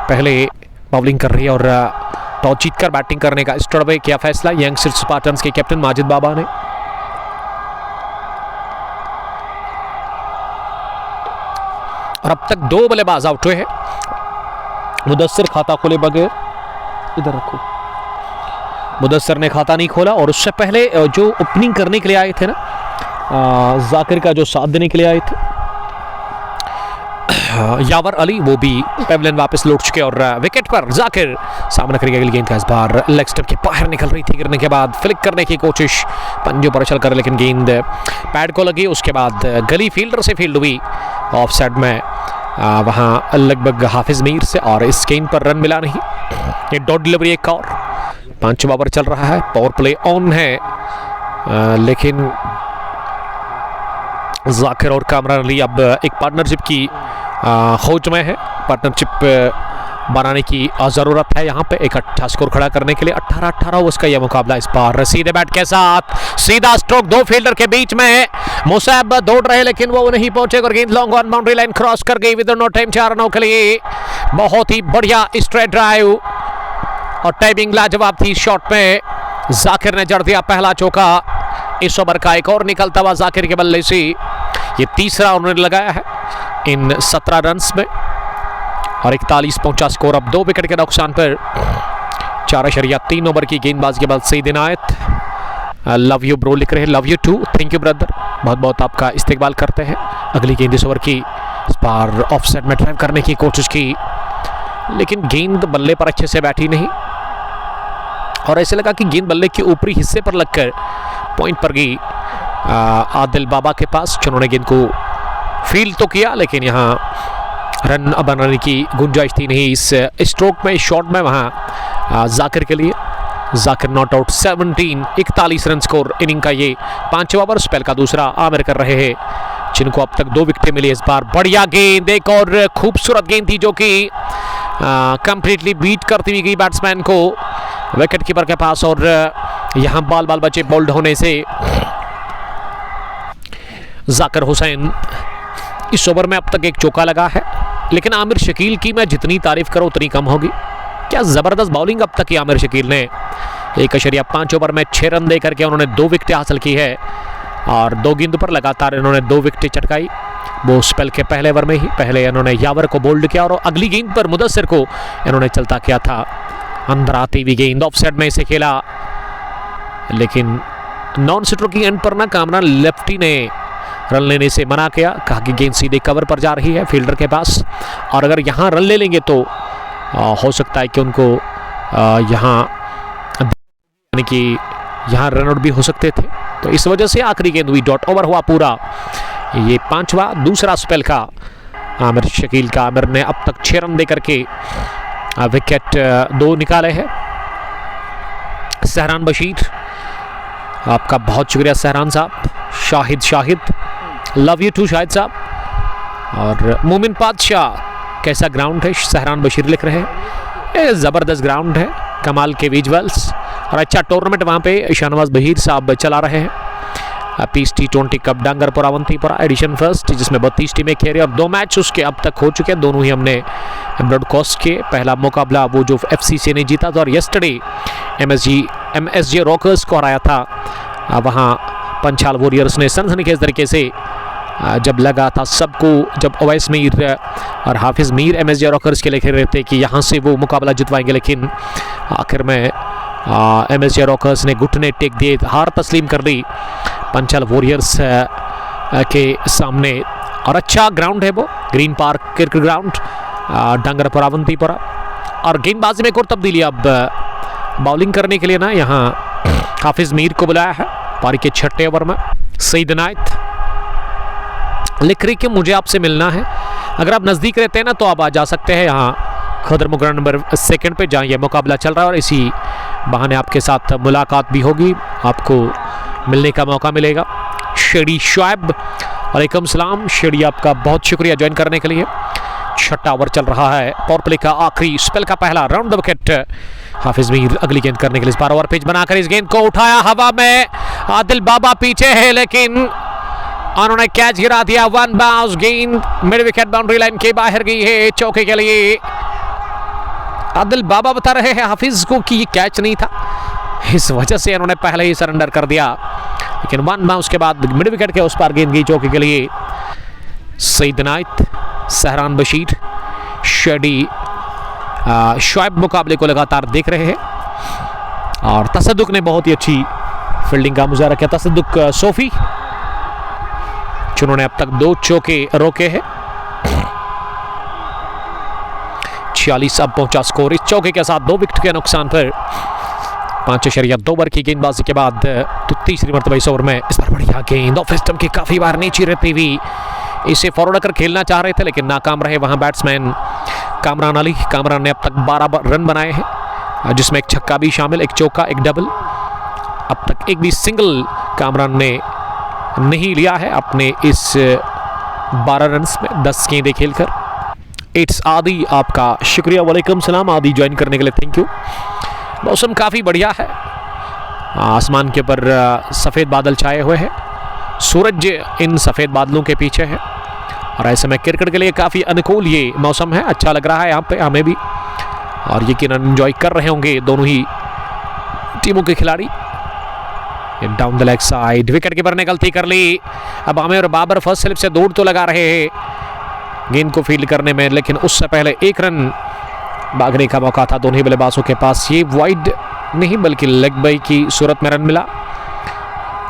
पहले बॉलिंग कर रही है और टॉस जीतकर बैटिंग करने का स्टडवे किया फैसला यंगस्टर्स स्पार्टन्स के कैप्टन माजिद बाबा ने। और अब तक 2 बल्लेबाज आउट हुए हैं। मुदस्सिर खाता खोले बगैर, इधर रखो, मुदस्सिर ने खाता नहीं खोला और उससे पहले जो ओपनिंग करने के लिए आए थे ना, जाकिर का जो साथ देने के लिए आए थे यावर अली, वो भी पेवलियन वापस लौट चुके और विकेट पर जाकिर सामना करेगा अगली गेंद का। इस बार लेग स्टंप के बाहर निकल रही थी, गिरने के बाद फ्लिक करने की कोशिश पंजों पर चल कर, लेकिन गेंद पैड को लगी। उसके बाद गली फील्डर से फील्ड हुई ऑफ साइड में, वहाँ लगभग हाफिज मीर से, और इस गेंद पर रन मिला नहीं। ये डॉट डिलीवरी एक और 5वां ओवर चल रहा है, पावर प्ले ऑन है, लेकिन जाकिर और कामरान अली अब एक पार्टनरशिप की खोज में है। पार्टनरशिप बनाने की ज़रूरत है यहाँ पे एक अच्छा स्कोर खड़ा करने के लिए। 18-18 उसका यह मुकाबला। इस बार सीधे बैट के साथ सीधा स्ट्रोक 2 फील्डर के बीच में, मुसैब दौड़ रहे लेकिन वो नहीं पहुंचे और गेंद long on boundary line cross कर गई विद नो टाइम 4 रनों के लिए। बहुत ही बढ़िया स्ट्रेट ड्राइव और टाइमिंग लाजवाब थी शॉट में। जाकिर ने जड़ दिया पहला चौका इस ओवर का। एक और निकलता हुआ जाकिर के बल्ले से ये तीसरा उन्होंने लगाया है इन 17 रन्स में और 41 पहुंचा स्कोर अब 2 विकेट के नुकसान पर। 4.3 ओवर की गेंदबाजी के बाद Saeed Inayat, love you bro लिख रहे हैं, love you too, thank you brother, बहुत बहुत आपका इस्तेकबाल करते हैं। अगली गेंद इस ओवर की, इस बार ऑफ साइड में ड्राइव करने की कोशिश की लेकिन गेंद बल्ले पर अच्छे से बैठी नहीं और ऐसे लगा कि गेंद बल्ले के ऊपरी हिस्से पर लगकर पॉइंट पर गई आदिल बाबा के पास, जिन्होंने गेंद को फील्ड तो किया लेकिन यहाँ रन बनाने की गुंजाइश थी नहीं इस स्ट्रोक में, शॉट में। वहाँ जाकिर के लिए, Zakir not out 17, 41 run score inning का ये 5वां ओवर। स्पेल का दूसरा आमिर कर रहे हैं, जिनको अब तक 2 विकेटें मिली। इस बार बढ़िया गेंद, एक और खूबसूरत गेंद थी जो कि कंप्लीटली बीट करती हुई गई बैट्समैन को विकेट कीपर के पास और यहाँ बाल बचे बोल्ड होने से जाकिर हुसैन इस ओवर में अब तक एक चौका लगा है। लेकिन आमिर शकील की मैं जितनी तारीफ करूं उतनी कम होगी। क्या ज़बरदस्त बॉलिंग अब तक की आमिर शकील ने। 1.5 ओवर में 6 रन देकर के उन्होंने 2 विकेटें हासिल की है और 2 गेंदों पर लगातार इन्होंने 2 विकेटें चटकाई। वो स्पेल के पहले ओवर में ही पहले इन्होंने यावर को बोल्ड किया और अगली गेंद पर मुदस्सिर को इन्होंने चलता किया था। अंदर आती हुई गेंद ऑफ साइड में इसे खेला, लेकिन नॉन स्ट्रोकिंग एंड पर ना कामरान लेफ्टी ने रन लेने से मना किया, कहा कि गेंद सीधे कवर पर जा रही है फील्डर के पास और अगर यहाँ रन ले लेंगे तो हो सकता है कि उनको यहाँ यानी कि यहाँ रन आउट भी हो सकते थे। तो इस वजह से आखिरी गेंद हुई, डॉट ओवर हुआ पूरा। ये 5वां दूसरा स्पेल का आमिर शकील का। आमिर ने अब तक 6 रन देकर के विकेट 2 निकाले हैं। सहरान बशीर, आपका बहुत शुक्रिया सहरान साहब। Shahid, love you too Shahid साहब। और मोमिन पातशाह, कैसा ग्राउंड है, सहरान बशीर लिख रहे हैं। ज़बरदस्त ग्राउंड है, कमाल के विजुअल्स और अच्छा टूर्नामेंट वहाँ पे शाहनवाज बहीर साहब चला रहे हैं। Peace T20 cup Dangarpura Awantipora edition first, जिसमें 32 टीमें खेल रही और 2 मैच उसके अब तक हो चुके हैं। दोनों ही हमने ब्रॉडकास्ट के। पहला मुकाबला वो जो FCC ने जीता था और यस्टरडे MSG रॉकर्स को हराया था। वहाँ पंचाल वॉरियर्स ने सनसनीखेज तरीके से जब लगा था सबको, जब अवैस मीर और हाफिज़ मीर MSG रॉकर्स के लिए खेल रहे थे कि यहाँ से वो मुकाबला जितवाएंगे, लेकिन आखिर में MSG रॉकर्स ने घुटने टेक दिए, हार तस्लीम कर ली पंचाल वॉरियर्स के सामने। और अच्छा ग्राउंड है वो, green park cricket ground, Dangarpura Awantipora. और गेंदबाजी में एक और तब्दीली, अब बॉलिंग करने के लिए ना यहाँ हाफिज़ मीर को बुलाया है पारी के 6ठे ओवर में। सईद इनायत लिख रही कि मुझे आपसे मिलना है, अगर आप नज़दीक रहते हैं ना तो आप आ जा सकते हैं यहाँ खदर मुगरा नंबर 2 पे जहाँ यह मुकाबला चल रहा है, और इसी बहाने आपके साथ मुलाकात भी होगी, आपको मिलने का मौका मिलेगा। शेडी शुएब, वालेकुम सलाम शेडी, आपका बहुत शुक्रिया ज्वाइन करने के लिए। 6ठा ओवर चल रहा है, पावर प्ले का आखिरी स्पेल का पहला राउंड द विकेट। हाफिज़ मीर अगली गेंद करने के लिए 12 ओवर पिच बनाकर इस गेंद को उठाया हवा में, आदिल बाबा पीछे है लेकिन उन्होंने कैच गिरा दिया। 1 बाउंस, गेंद मिड विकेट बाउंड्री लाइन के बाहर गई है चौके के लिए। आदिल बाबा बता रहे हैं हाफिज़ को कि ये कैच नहीं था, इस वजह से उन्होंने पहले ही सरेंडर कर दिया, लेकिन 1 बाउंस के बाद मिड विकेट के उस पार गेंद गई चौके के लिए। सईद इनायत, सहरान बशीर, शेडी शुएब मुकाबले को लगातार देख रहे हैं, और तसद्दुक ने बहुत ही अच्छी फील्डिंग का मुजाहरा किया। तसद्दुक सोफी जिन्होंने अब तक 2 चौके रोके हैं। 46 अब पहुंचा स्कोर, इस चौके के साथ 2 विकेट के नुकसान पर 5.2 ओवर की गेंदबाजी के बाद तो तीसरी मरतबा इस ओवर में इस पर बढ़िया गेंद ऑफ स्टंप की काफी बार नीचे रहती हुई, इसे फॉरवर्ड कर खेलना चाह रहे थे लेकिन नाकाम रहे वहां बैट्समैन कामरान अली। कामरान ने अब तक 12 रन बनाए हैं, जिसमें एक छक्का भी शामिल, एक चौका, एक डबल। अब तक एक भी सिंगल कामरान ने नहीं लिया है अपने इस 12 रन्स में 10 गेंदें खेलकर। इट्स आदि, आपका शुक्रिया, वालेकुम सलाम आदि ज्वाइन करने के लिए, थैंक यू। मौसम काफ़ी बढ़िया है, आसमान के ऊपर सफ़ेद बादल छाए हुए हैं, सूरज इन सफ़ेद बादलों के पीछे है, और ऐसे में क्रिकेट के लिए काफ़ी अनुकूल ये मौसम है। अच्छा लग रहा है यहाँ पे हमें भी, और यकीनन एंजॉय कर रहे होंगे दोनों ही टीमों के खिलाड़ी। Down the leg side, wicket keeper ने गलती कर ली। अब आमिर बाबर फर्स्ट स्लिप से दौड़ तो लगा रहे हैं गेंद को फील्ड करने में, लेकिन उससे पहले 1 रन भागने का मौका था दोनों ही बल्लेबाजों के पास। ये वाइड नहीं बल्कि लेग बाई की सूरत में रन मिला।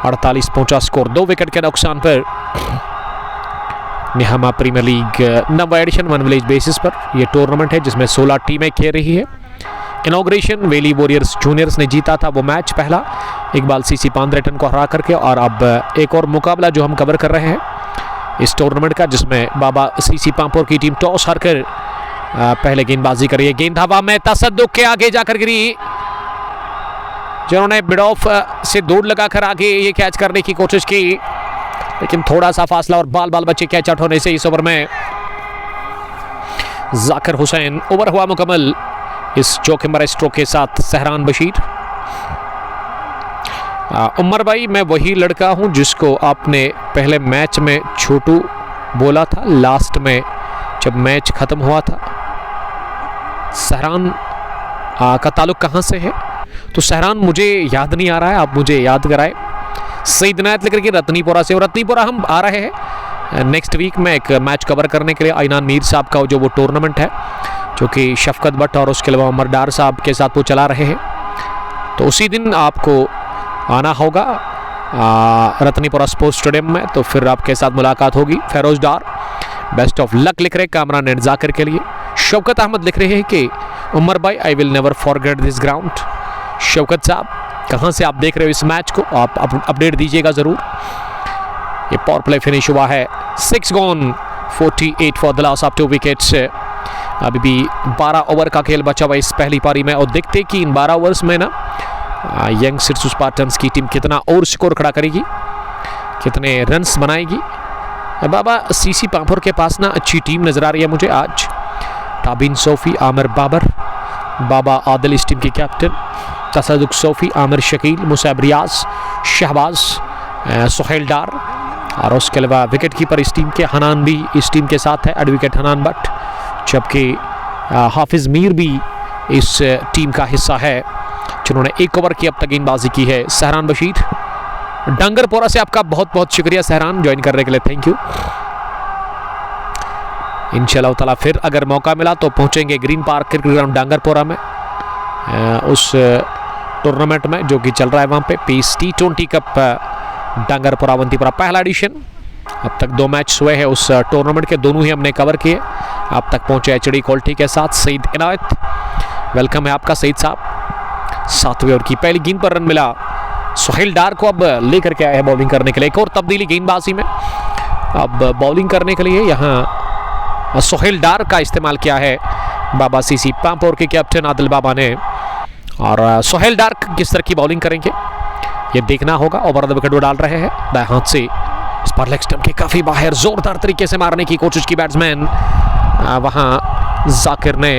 48 पहुंचा स्कोर, 2 विकेट के नुकसान पर। निहामा प्रीमियर लीग नवा एडिशन 1 विलेज बेसिस पर यह टूर्नामेंट है जिसमें 16 टीमें खेल रही है। इनॉग्रेशन वेली वॉरियर्स जूनियर्स ने जीता था वो मैच पहला, इकबाल सीसी पांद्रेटन को हरा करके, और अब एक और मुकाबला जो हम कवर कर रहे हैं इस टूर्नामेंट का, जिसमें बाबा सीसी पांपोर की टीम टॉस हारकर पहले गेंदबाजी कर रही है। गेंद हवा में, तसद्दुक के आगे जाकर गिरी, जिन्होंने मिड ऑफ से दौड़ लगाकर आगे ये कैच करने की कोशिश की, लेकिन थोड़ा सा फासला और बाल बाल बच्चे कैच आउट होने से इस ओवर में जाकिर हुसैन। ओवर हुआ मुकम्मल इस चौके मरा स्ट्रोक के साथ सहरान बशीर। उमर भाई, मैं वही लड़का हूं जिसको आपने पहले मैच में छोटू बोला था, लास्ट में जब मैच खत्म हुआ था। सहरान का ताल्लुक कहां से है? तो सहरान मुझे याद नहीं आ रहा है, आप मुझे याद कराए। सईद इनायत लेकर के रत्नीपुरा से, और रत्नीपुरा हम आ रहे हैं नेक्स्ट वीक में एक मैच कवर करने के लिए। आइनान मीर साहब का जो वो टूर्नामेंट है जो कि शफकत भट्ट और उसके अलावा उमर डार साहब के साथ वो चला रहे हैं, तो उसी दिन आपको आना होगा रत्नीपुरा स्पोर्ट्स स्टेडियम में, तो फिर आपके साथ मुलाकात होगी। फेरोज डार बेस्ट ऑफ लक लिख रहे कामरान एंड जाकिर के लिए। शौकत अहमद लिख रहे हैं कि उमर भाई I will never forget this ground. Shaukat साहब कहाँ से आप देख रहे हो इस मैच को, आप अपडेट दीजिएगा ज़रूर। ये पावर प्ले फिनिश हुआ है, 6 gone 48 for the loss of 2 wickets. अभी भी 12 ओवर का खेल बचा हुआ इस पहली पारी में, और देखते कि इन 12 ओवर्स में ना यंग सिरसू स्पार्टन्स की टीम कितना और स्कोर खड़ा करेगी, कितने रन्स बनाएगी। बाबा सीसी पांपुर के पास ना अच्छी टीम नजर आ रही है मुझे आज। ताबिन सोफी, आमिर बाबर, बाबा आदिल इस टीम के कैप्टन, तसद्दुक सोफी, आमिर शकील, मुसैब रियाज, शहबाज, सुहेल डार, और उसके अलावा विकेट कीपर इस टीम के हनान भी इस टीम के साथ है, एडवोकेट हनान भट्ट, जबकि हाफिज़ मीर भी इस टीम का हिस्सा है जिन्होंने 1 ओवर की अब तक गेंदबाजी की है। सहरान बशीर डंगरपोरा से आपका बहुत बहुत शुक्रिया सहरान ज्वाइन करने के लिए, थैंक यू। इंशाल्लाह ताला फिर अगर मौका मिला तो पहुंचेंगे green park cricket ground Dangerpora में उस टूर्नामेंट में जो कि चल रहा है वहाँ पे piece T20 cup Dangerpora Awantipora पहला एडिशन। अब तक 2 मैच हुए हैं उस टूर्नामेंट के, दोनों ही हमने कवर किए। अब तक पहुंचे HD क्वालिटी के साथ सईद इनायत, वेलकम है आपका सईद साहब। 7वें ओवर की पहली गेंद पर रन मिला, सोहेल डार को अब लेकर के आया है बॉलिंग करने के लिए। एक और तब्दीली गेंदबाजी में, अब बॉलिंग करने के लिए यहाँ सोहेल डार का इस्तेमाल किया है बाबा सीसी पांपोर के कैप्टन आदिल बाबा ने। और सोहेल डार किस तरह की बॉलिंग करेंगे ये देखना होगा। ओवर द विकेट वो डाल रहे हैं दाएं हाथ से, इस पर लेग स्टंप के काफी बाहर जोरदार तरीके से मारने की कोशिश की बैट्समैन वहां जाकिर ने,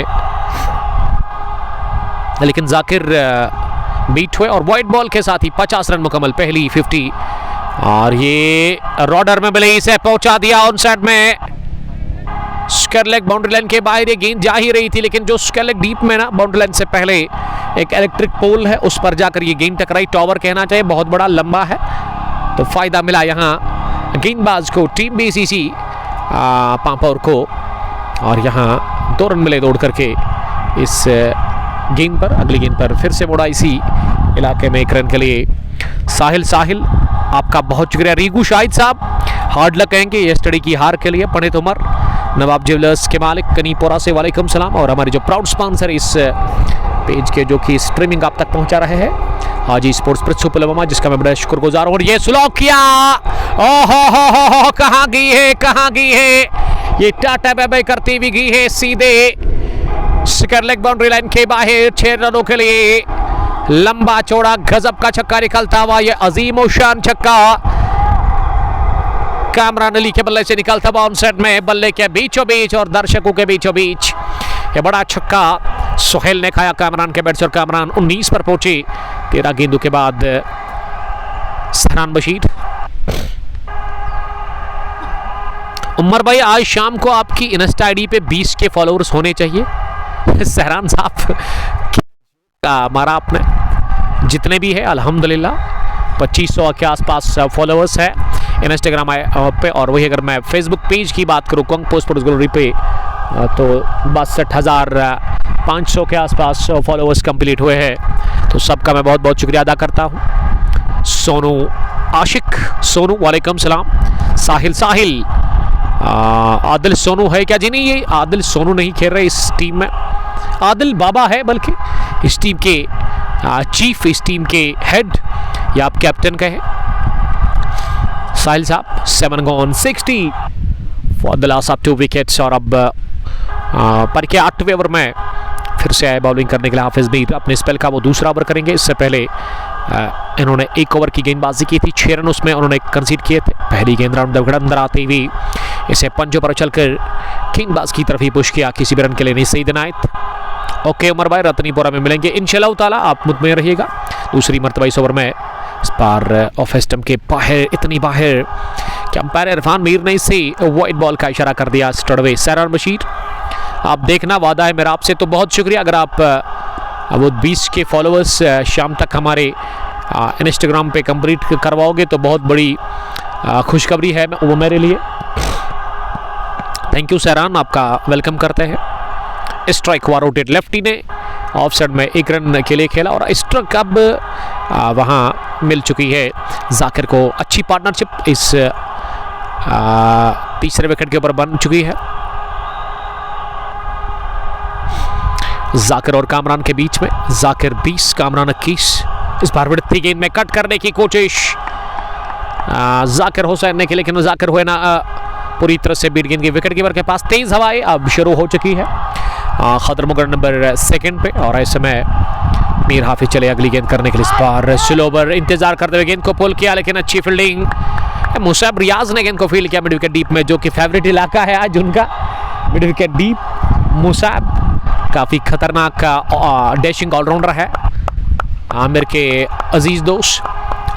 लेकिन जाकिर बीट हुए और वाइड बॉल के साथ ही 50 रन मुकम्मल, पहली 50। और ये रॉडर में मिले, इसे पहुंचा दिया ऑन साइड में। स्क्वायर लेग बाउंड्री लाइन के बाहर ये गेंद जा ही रही थी, लेकिन जो स्क्वायर लेग डीप में ना बाउंड्री लाइन से पहले एक इलेक्ट्रिक पोल है उस पर जाकर ये गेंद टकराई। टॉवर कहना चाहिए, बहुत बड़ा लंबा है, तो फायदा मिला यहाँ गेंदबाज को, टीम BCC पांपोर को। और यहाँ 2 रन मिले दौड़ करके इस गेंद पर। अगली गेंद पर फिर से मोड़ा इसी इलाके में 1 रन के लिए। साहिल आपका बहुत शुक्रिया। रीगू शाहिद साहब हार्ड लक कहेंगे यस्टरडे की हार के लिए। पंडित उमर नवाब ज्वेलर्स के मालिक कनीपोरा से वालेकुम सलाम। और हमारे जो प्राउड स्पॉन्सर इस पेज के जो कि स्ट्रीमिंग आप तक पहुंचा रहे हैं, हाजी स्पोर्ट्स प्रिंस पुलवामा, जिसका मैं बड़ा शुक्रगुजार हूं। और ये स्लो किया, ओहो कहां गई है ये, टाटा बाय बाय करती हुई गई है सीधे स्क्वायर लेग बाउंड्री लाइन के बाहर। 6 रनों के लिए लंबा चौड़ा गजब का छक्का निकलता हुआ, ये अजीम और शान छक्का कामरान अली के बल्ले से निकलता हुआ ऑन साइड में, बल्ले के बीचों बीच और दर्शकों के बीचों बीच ये बड़ा छक्का सोहेल ने खाया कामरान के बैट से। और कामरान 19 पर पहुंचे 13 गेंदों के बाद। सहरान बशीर, उमर भाई आज शाम को आपकी इंस्टा आईडी पे 20 के फॉलोअर्स होने चाहिए। सहरान साहब हमारा आपने जितने भी है अल्हम्दुलिल्लाह 2500 के आसपास फॉलोअर्स है इंस्टाग्राम पे। और वही अगर मैं फेसबुक पेज की बात करूँ कंग पोस्ट स्पोर्ट्स गैलरी पे तो 62,500 के आसपास फॉलोअर्स कंप्लीट हुए हैं। तो सबका मैं बहुत बहुत शुक्रिया अदा करता हूँ। सोनू आशिक, सोनू वालेकुम सलाम। साहिल आदिल सोनू है क्या जी? नहीं, ये आदिल सोनू नहीं खेल रहे इस टीम में, आदिल बाबा है बल्कि इस टीम के चीफ, इस टीम के हेड या आप कैप्टन कहें। साहिल साहब 7 gone 60 for the last of 2 wickets. और अब पर के 8वें ओवर में फिर से आए बॉलिंग करने के लिए हाफिज मीर। अपने स्पेल का वो दूसरा ओवर करेंगे। इससे पहले इन्होंने 1 ओवर की गेंदबाजी की थी, 6 रन उसमें उन्होंने कंसीड किए थे। पहली गेंद राउंड अंदर आते हुए इसे पंजों पर चलकर गेंदबाज की तरफ ही पुश किया, किसी भी रन के लिए नहीं। सईद इनायत ओके उमर भाई रतनीपुरा में मिलेंगे इंशाल्लाह ताला, आप मुतमईन रहिएगा। दूसरी मरतबा इस ओवर में इस बार ऑफ स्टंप के बाहर, इतनी बाहर कि अंपायर इरफान मीर ने इसे वाइड बॉल का इशारा कर दिया। स्टडवे सहरान बशीर, आप देखना वादा है मेरा आपसे, तो बहुत शुक्रिया। अगर आप वो 20 के फॉलोअर्स शाम तक हमारे इंस्टाग्राम पे कंप्लीट करवाओगे तो बहुत बड़ी खुशखबरी है वो मेरे लिए। थैंक यू सहरान, आपका वेलकम करते हैं। स्ट्राइक हुआ रोटेट, लेफ्टी ने ऑफ साइड में 1 रन के लिए खेला और स्ट्राइक अब वहाँ मिल चुकी है जाकिर को। अच्छी पार्टनरशिप इस तीसरे विकेट के ऊपर बन चुकी है जाकिर और कामरान के बीच में। जाकिर 20, कामरान 21। इस बार बढ़ती गेंद में कट करने की कोशिश जाकिर हुसैन ने की, लेकिन जाकिर हुए ना पूरी तरह से बीट गेंद की विकेट कीपर के पास। तेज हवाएं अब शुरू हो चुकी है खतर मुगर नंबर 2 पे और ऐसे में मीर हाफिज चले अगली गेंद करने के लिए। इस बार स्लो ओवर इंतजार करते हुए गेंद को पुल किया, लेकिन अच्छी फील्डिंग मुसाब रियाज ने गेंद को फील्ड किया मिड विकेट डीप में, जो कि फेवरेट इलाका है आज उनका, मिड विकेट डीप। मुसाब काफ़ी खतरनाक डैशिंग ऑलराउंडर है, आमिर के अजीज़ दोस्त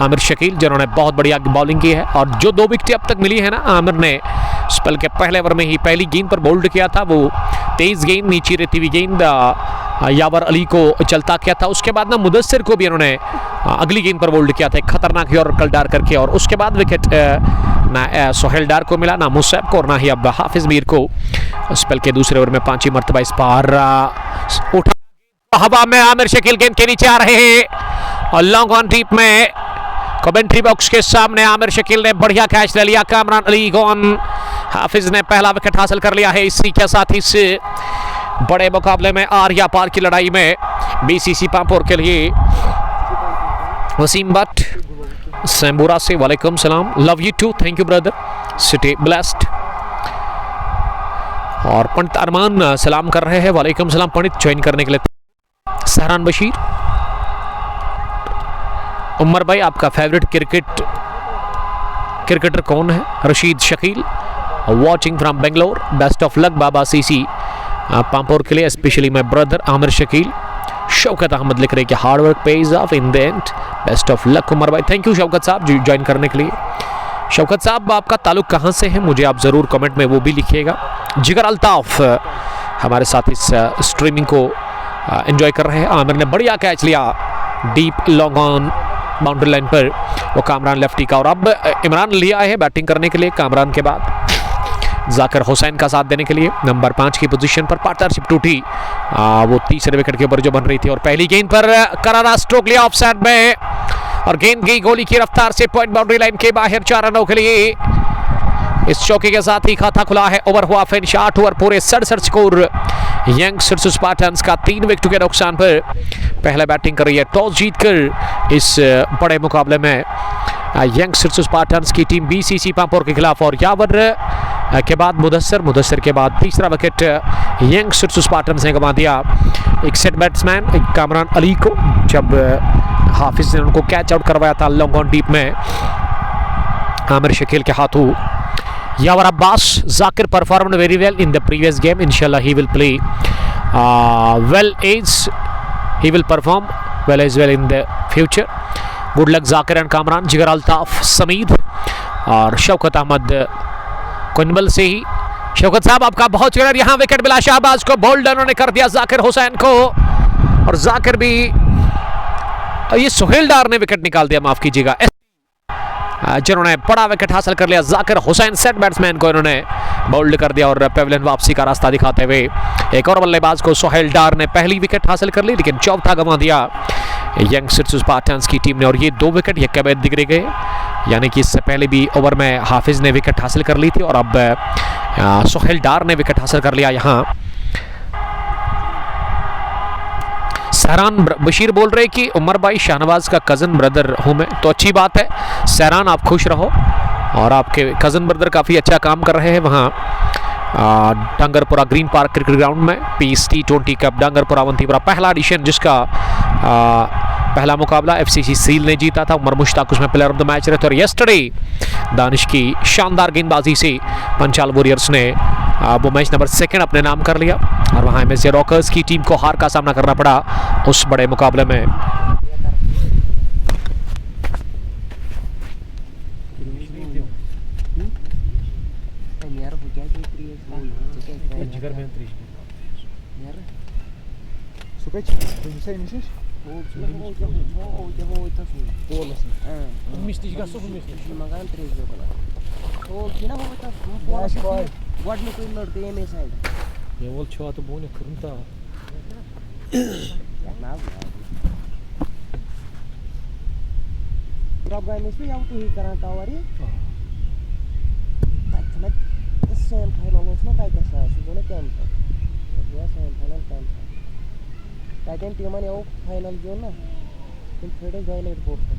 आमिर शकील, जिन्होंने बहुत बढ़िया बॉलिंग की है। और जो 2 विकेटें अब तक मिली है ना, आमिर ने स्पेल के पहले ओवर में ही पहली गेंद पर बोल्ड किया था, वो तेज गेंद नीचे रहती हुई गेंद यावर अली को चलता किया था। उसके बाद ना मुदस्सिर को भी इन्होंने अगली गेंद पर बोल्ड किया था, एक खतरनाक यॉर्कर डार करके, और उसके बाद विकेट ना सोहेल डार को मिला, ना मुसैब को, और ना ही अब हाफिज मीर को। स्पेल के दूसरे ओवर में 5 मरतबा इस बार उठा हवा में आमिर शकील गेंद के नीचे आ रहे हैं और लॉन्ग ऑन डीप में कमेंट्री बॉक्स के सामने आमिर शकील ने बढ़िया कैच ले लिया। कामरान अली गॉन, हाफिज ने पहला विकेट हासिल कर लिया है। इसी के साथ इस बड़े मुकाबले में आर या पार की लड़ाई में बीसीसी पांपोर के लिए वसीम भट्ट सैम्बुरा से वालेकुम सलाम, love you too, thank you brother, city blessed. और पंडित अरमान सलाम कर रहे हैं, वालेकुम सलाम पंडित, ज्वाइन करने के लिए। सहरान बशीर, उमर भाई आपका फेवरेट क्रिकेटर कौन है? Rashid Shakeel watching from Bangalore, best of luck बाबा सीसी पांपोर के लिए, specially my brother Aamir Shakeel. Shaukat Ahmed लिख रहे कि hard work page of in the end, best of luck Umar भाई, थैंक यू शौकत साहब ज्वाइन करने के लिए। शौकत साहब आपका ताल्लुक कहां से है मुझे आप जरूर कमेंट में वो भी लिखिएगा। जिगर अल्ताफ हमारे साथ इस स्ट्रीमिंग को एंजॉय कर रहे हैं। आमिर ने बढ़िया कैच लिया deep long on boundary line पर, वो कामरान लेफ्टी का, और अब इमरान लिया है बैटिंग करने के लिए कामरान के बाद जाकिर हुसैन का साथ देने के लिए। नंबर 5 की पोजीशन पर पार्टनरशिप टूटी, वो तीसरे विकेट के ऊपर जो बन रही थी, और पहली गेंद पर करारा स्ट्रोक लिया ऑफ साइड में, और गेंद गई गोली की रफ्तार से पॉइंट बाउंड्री लाइन के बाहर 4 रनों के लिए। इस चौके के साथ ही खाता खुला है, ओवर हुआ फिनिश, 8 ओवर पूरे 67 स्कोर यंगस्टर्स स्पार्टन्स का 3 विकेट के नुकसान पर पहले बैटिंग कर रही है। टॉस जीतकर इस बड़े मुकाबले में यंगस्टर्स स्पार्टन्स की टीम बीसीसी पांपोर के खिलाफ, और यावर के बाद मुदस्सिर के बाद तीसरा विकेट यंगस्टर्स स्पार्टन्स ने गंवा दिया। एक सेट बैट्समैन एक कामरान अली को, जब हाफिज ने उनको कैच आउट करवाया था लॉन्ग ऑन डीप में आमिर शकील के हाथों। Yawar Abbas, Zakir performed very well in the previous game, इंशाल्लाह he will play well as he will perform well as well in the future. Good luck Zakir and Kamran. जिगर अल्ताफ, समीद और शौकत अहमद कुनबल से ही। शौकत साहब आपका बहुत शुक्रिया, यहाँ विकेट मिला शाहबाज को, बोल्ड उन्होंने कर दिया जाकिर हुसैन को, और जाकिर भी, ये सोहेल डार ने विकेट निकाल दिया, माफ कीजिएगा, जिन्होंने बड़ा विकेट हासिल कर लिया। जाकिर हुसैन सेट बैट्समैन को इन्होंने बोल्ड कर दिया और पेविलियन वापसी का रास्ता दिखाते हुए एक और बल्लेबाज को सोहेल डार ने पहली विकेट हासिल कर ली, लेकिन चौथा गंवा दिया यंगस्टर्स स्पार्टन्स की टीम ने, और ये 2 विकेट यक्का बैद दिगरे गए, यानी कि इससे पहले भी ओवर में हाफिज ने विकेट हासिल कर ली थी, और अब सोहेल डार ने विकेट हासिल कर लिया। यहाँ सहरान बशीर बोल रहे कि उमर भाई शाहनवाज का कज़न ब्रदर हूँ मैं, तो अच्छी बात है सहरान, आप खुश रहो, और आपके कज़न ब्रदर काफ़ी अच्छा काम कर रहे हैं वहाँ डांगरपुरा ग्रीन पार्क क्रिकेट ग्राउंड में। Piece T20 cup Dangarpura Awantipora पहला एडिशन, जिसका पहला मुकाबला FCC सील ने जीता था। उमर मुश्ताक उसमें प्लेयर ऑफ द मैच रहे थे, और यस्टरडे दानिश की शानदार गेंदबाजी से पंचाल वॉरियर्स ने वो मैच नंबर 2 अपने नाम कर लिया, और वहाँ MSJ रॉकर्स की टीम को हार का सामना करना पड़ा उस बड़े मुकाबले में। फाइनल जो ना तुम थोड़े जाइले रिपोर्ट कर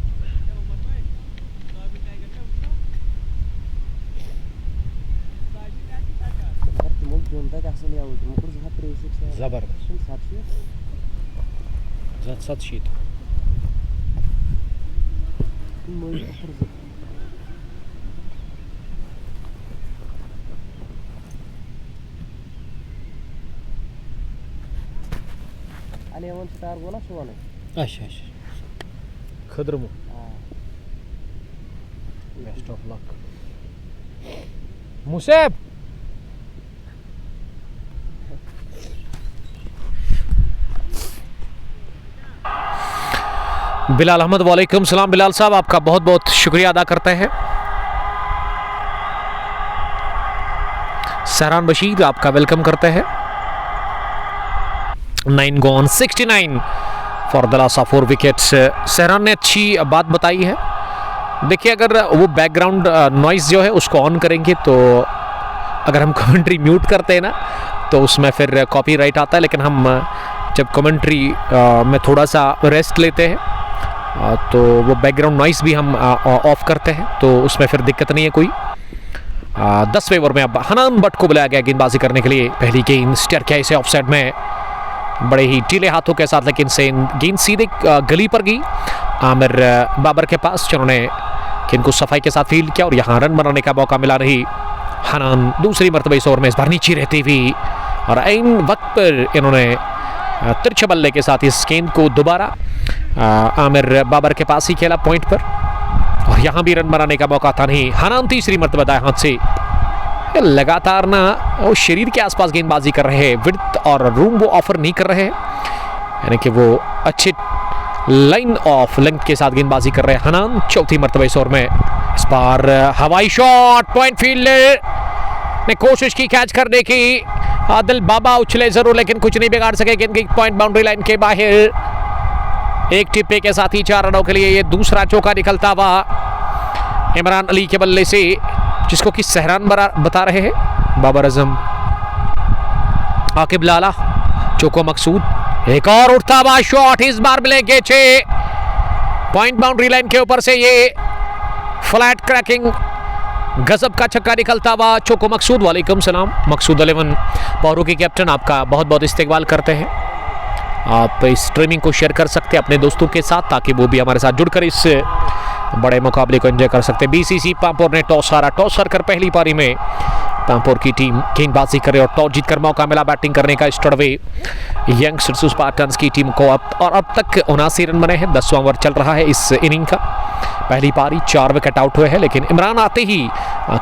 अगर तुम जोन तक असल या तुम कुछ हाथ 36 जबरदस्त 7 शीट आणि वन स्टार बोला सोने अच्छा खदरमो best of luck Museeb Bilal Ahmed, वालेकुम सलाम बिलाल साहब, आपका बहुत बहुत शुक्रिया अदा करते हैं। सहरान बशीर आपका वेलकम करते हैं। 9 gone 69 for the loss of 4 wickets. Sahran ने अच्छी बात बताई है। देखिए, अगर वो बैकग्राउंड नॉइज जो है उसको ऑन करेंगे तो अगर हम कमेंट्री म्यूट करते हैं ना तो उसमें फिर कॉपीराइट आता है, लेकिन हम जब कमेंट्री में थोड़ा सा रेस्ट लेते हैं तो वो बैकग्राउंड नॉइस भी हम ऑफ करते हैं, तो उसमें फिर दिक्कत नहीं है कोई। 10वें ओवर में अब हनान बट को बुलाया गया गेंदबाजी करने के लिए। पहली गेंद स्टेयर से ऑफसाइड में बड़े ही ढीले हाथों के साथ, लेकिन से गेंद सीधे गली पर गई आमिर बाबर के पास, जिन्होंने गेंद को सफाई के साथ फील्ड किया और यहाँ रन बनाने का मौका मिला नहीं। हनान दूसरी मरतबा इस ओवर में इस बार नीचे रहती हुई और ऐन वक्त पर इन्होंने तिरछे बल्ले के साथ इस गेंद को दोबारा आमिर बाबर के पास ही खेला पॉइंट पर, और यहाँ भी रन बनाने का मौका था नहीं। हनान तीसरी मरतबा दाएं हाथ से लगातार ना वो शरीर के आसपास गेंदबाजी कर रहे हैं, विड्थ और रूम वो ऑफर नहीं कर रहे हैं, यानी कि वो अच्छे लाइन ऑफ लेंथ के साथ गेंदबाजी कर रहे हैं हनान। चौथी मरतबा इस ओवर में इस बार हवाई शॉट, पॉइंट फील्डर ने कोशिश की कैच करने की, आदिल बाबा उछले जरूर लेकिन कुछ नहीं बिगाड़ सके गेंद की पॉइंट बाउंड्री लाइन के बाहर। एक टिप्पे के साथ ही 4 रनों के लिए ये दूसरा चौका निकलता हुआ इमरान अली के बल्ले से, जिसको कि सहरान बता रहे हैं। बाबर आजम, आकिब लाला, चौको मकसूद, एक और उठता हुआ शॉट, इस बार मिलेंगे 6 पॉइंट बाउंड्री लाइन के ऊपर से। ये फ्लैट क्रैकिंग गजब का छक्का निकलता हुआ चौको मकसूद, वालेकुम सलाम। मकसूद 11 पावरों के कैप्टन, आपका बहुत बहुत इस्तेकबाल करते हैं। आप इस स्ट्रीमिंग को शेयर कर सकते हैं अपने दोस्तों के साथ, ताकि वो भी हमारे साथ जुड़कर इस बड़े मुकाबले को एंजॉय कर सकते हैं। बीसीसी पामपोर ने टॉस हारा, टॉस हारकर पहली पारी में पामपोर की टीम गेंदबाजी करे और टॉस जीतकर मौका मिला बैटिंग करने का। स्टडवे यंगस्टर्स स्पार्टन्स की टीम को अब तक 79 रन बने हैं। 10वां ओवर चल रहा है इस इनिंग का। पहली पारी 4 विकेट आउट हुए हैं, लेकिन इमरान आते ही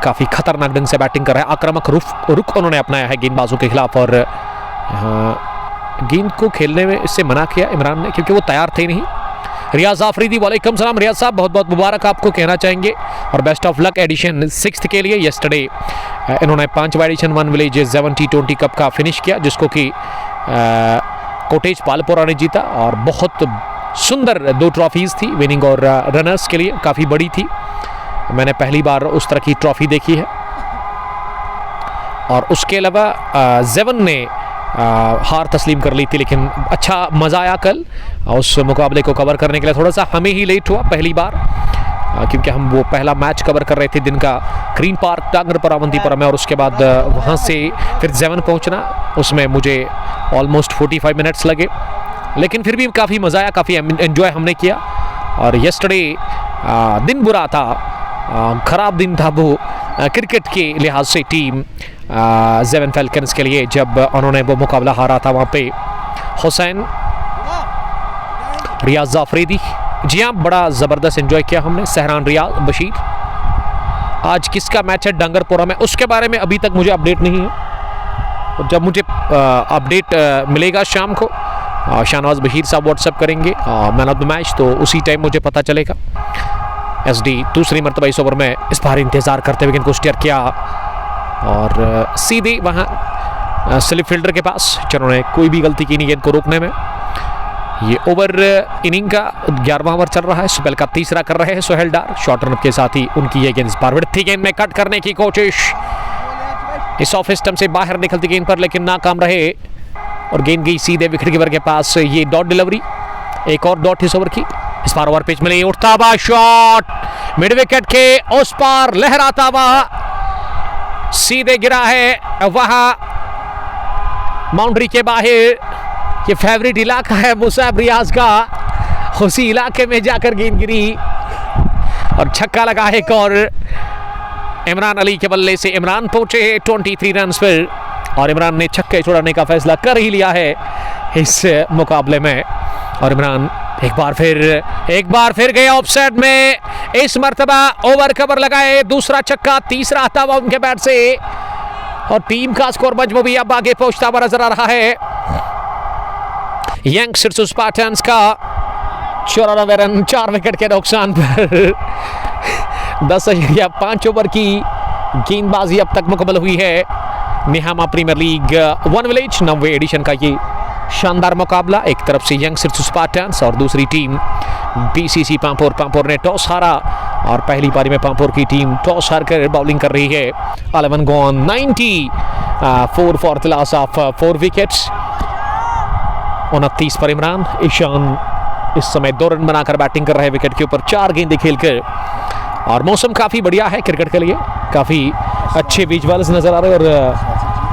काफ़ी खतरनाक ढंग से बैटिंग कर रहे हैं। आक्रामक रुख उन्होंने अपनाया है गेंदबाजों के खिलाफ, और गेंद को खेलने में से मना किया इमरान ने, क्योंकि वो तैयार थे नहीं। रियाज आफरीदी, वालेकुम सलाम रियाज साहब, बहुत बहुत मुबारक आपको कहना चाहेंगे और best of luck addition 6th के लिए। यस्टरडे इन्होंने 5वां एडिशन 1 विलेज 7 T20 कप का फिनिश किया, जिसको कि कोटेज पालपोरा ने जीता, और बहुत सुंदर 2 ट्रॉफीज़ थी विनिंग और रनर्स के लिए, काफ़ी बड़ी थी। मैंने पहली बार उस तरह की ट्रॉफी देखी है। और उसके अलावा जेवन ने हार तस्लीम कर ली थी, लेकिन अच्छा मज़ा आया कल उस मुकाबले को कवर करने के लिए। थोड़ा सा हमें ही लेट हुआ पहली बार, क्योंकि हम वो पहला मैच कवर कर रहे थे दिन का ग्रीन पार्क टांगरपुरा अवंतीपुरा में, और उसके बाद वहाँ से फिर जेवन पहुँचना, उसमें मुझे ऑलमोस्ट 45 मिनट्स लगे, लेकिन फिर भी काफ़ी मज़ा आया, काफ़ी एंजॉय हमने किया। और यस्टरडे दिन बुरा था, ख़राब दिन था वो क्रिकेट के लिहाज से टीम जेवन फैल्कन्स के लिए, जब उन्होंने वो मुकाबला हारा था वहाँ पे। हुसैन, रियाज जाफरीदी, जी हाँ, बड़ा ज़बरदस्त एंजॉय किया हमने। सहरान, रियाज, बशीर। आज किसका मैच है डांगरपुरा में, उसके बारे में अभी तक मुझे अपडेट नहीं है। जब मुझे अपडेट मिलेगा शाम को, शाहनवाज बशीर साहब व्हाट्सएप करेंगे मैन ऑफ द मैच, तो उसी टाइम मुझे पता चलेगा। एसडी दूसरी मरतबा इस ओवर में इस बार इंतज़ार करते हुए गेंद को स्टेयर किया और सीधे वहाँ स्लिप फील्डर के पास, जिन्होंने कोई भी गलती की नहीं गेंद को रोकने में। ये ओवर इनिंग का 11वां ओवर चल रहा है, स्पेल का तीसरा कर रहे हैं सोहेल डार। शॉर्ट रन के साथ ही उनकी ये गेंद इस बार विड्थ थी, गेंद में कट करने की कोशिश इस ऑफ स्टंप से बाहर निकलती गेंद पर, लेकिन नाकाम रहे और गेंद गई सीधे विकेट कीपर के पास। ये डॉट डिलीवरी, एक और डॉट इस ओवर की। इस बार ओवर पिच मिले, उठता हुआ शॉट मिड विकेट के उस पार लहराता हुआ सीधे गिरा है वहां बाउंड्री के बाहर। ये फेवरेट इलाका है मुसाब रियाज का, उसी इलाके में जाकर गेंद गिरी और छक्का लगा एक और इमरान अली के बल्ले से। इमरान पहुंचे 23 रन पर और इमरान ने छक्के छुड़ाने का फैसला कर ही लिया है इस मुकाबले में। और इमरान एक बार फिर गए ऑफसाइड में, इस मर्तबा ओवर कवर लगाए, दूसरा छक्का, तीसरा आता हुआ उनके बैट से, और टीम का स्कोर मजमू भी अब आगे पहुंचता हुआ नजर आ रहा है। यंगस्टर्स स्पार्टन्स का 94 रन 4 विकेट के नुकसान पर 10 ओवर की गेंदबाजी अब तक मुकम्मल हुई है। निहामा प्रीमियर लीग 1 विलेज 90वें एडिशन का ये शानदार मुकाबला। एक तरफ से यंगस्टर्स स्पार्टन्स और दूसरी टीम बीसीसी पांपोर। पांपोर ने टॉस हारा और पहली पारी में पांपोर की टीम टॉस हारकर बॉलिंग कर रही है। 11 gone 94 for the loss of 4 wickets. 29 पर इमरान। ईशान इस समय 2 रन बनाकर बैटिंग कर रहे हैं विकेट के ऊपर 4 गेंदें खेलकर। और मौसम काफ़ी बढ़िया है क्रिकेट के लिए, काफ़ी अच्छे विजुअल्स नज़र आ रहे हैं। और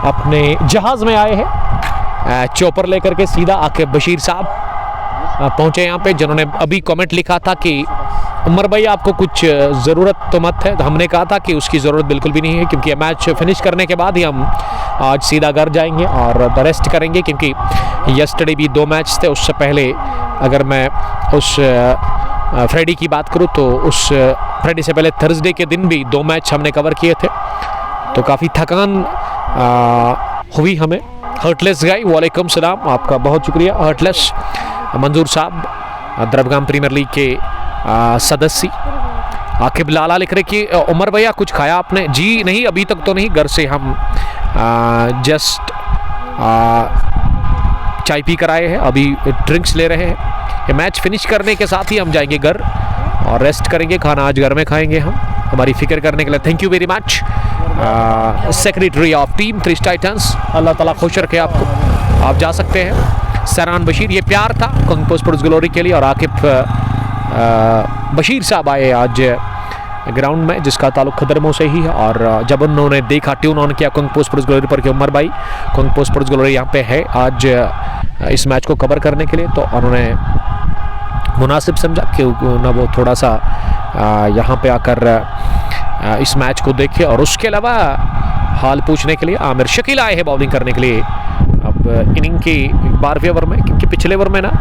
अपने जहाज़ में आए हैं चॉपर लेकर के सीधा आके बशीर साहब पहुंचे यहाँ पे, जिन्होंने अभी कमेंट लिखा था कि उमर भाई आपको कुछ ज़रूरत तो मत है। तो हमने कहा था कि उसकी ज़रूरत बिल्कुल भी नहीं है, क्योंकि मैच फिनिश करने के बाद ही हम आज सीधा घर जाएंगे और रेस्ट करेंगे। क्योंकि यस्टरडे भी 2 मैच थे, उससे पहले अगर मैं उस फ्राइडे की बात करूं तो उस फ्राइडे से पहले थर्सडे के दिन भी 2 मैच हमने कवर किए थे, तो काफ़ी थकान हुई हमें। हर्टलेस गाई वालेकुम सलाम, आपका बहुत शुक्रिया हर्टलेस मंजूर साहब, द्रबगाम प्रीमियर लीग के सदस्य। आकिब लाला लिख रहे कि उमर भैया कुछ खाया आपने? जी नहीं, अभी तक तो नहीं। घर से हम जस्ट चाय पी कर आए हैं, अभी ड्रिंक्स ले रहे हैं। ये मैच फिनिश करने के साथ ही हम जाएंगे घर और रेस्ट करेंगे। खाना आज घर में खाएंगे हम, हमारी फिक्र करने के लिए thank you very much secretary of team 3 titans. अल्लाह ताला खुश रखे आपको, आप जा सकते हैं। सहरान बशीर, ये प्यार था कंग स्पोर्ट्स ग्लोरी के लिए। और आकिब बशीर साहब आए आज ग्राउंड में, जिसका ताल्लुक खदरमो से ही है। और जब उन्होंने देखा ट्यून ऑन किया कंग स्पोर्ट्स ग्लोरी पर कि उमर भाई कंग स्पोर्ट्स ग्लोरी यहाँ पे है आज इस मैच को कवर करने के लिए, तो उन्होंने मुनासिब समझा कि ना वो थोड़ा सा यहाँ पे आकर इस मैच को देखे। और उसके अलावा हाल पूछने के लिए आमिर शकील आए हैं बॉलिंग करने के लिए अब इनिंग के 12वें ओवर में, क्योंकि पिछले ओवर में ना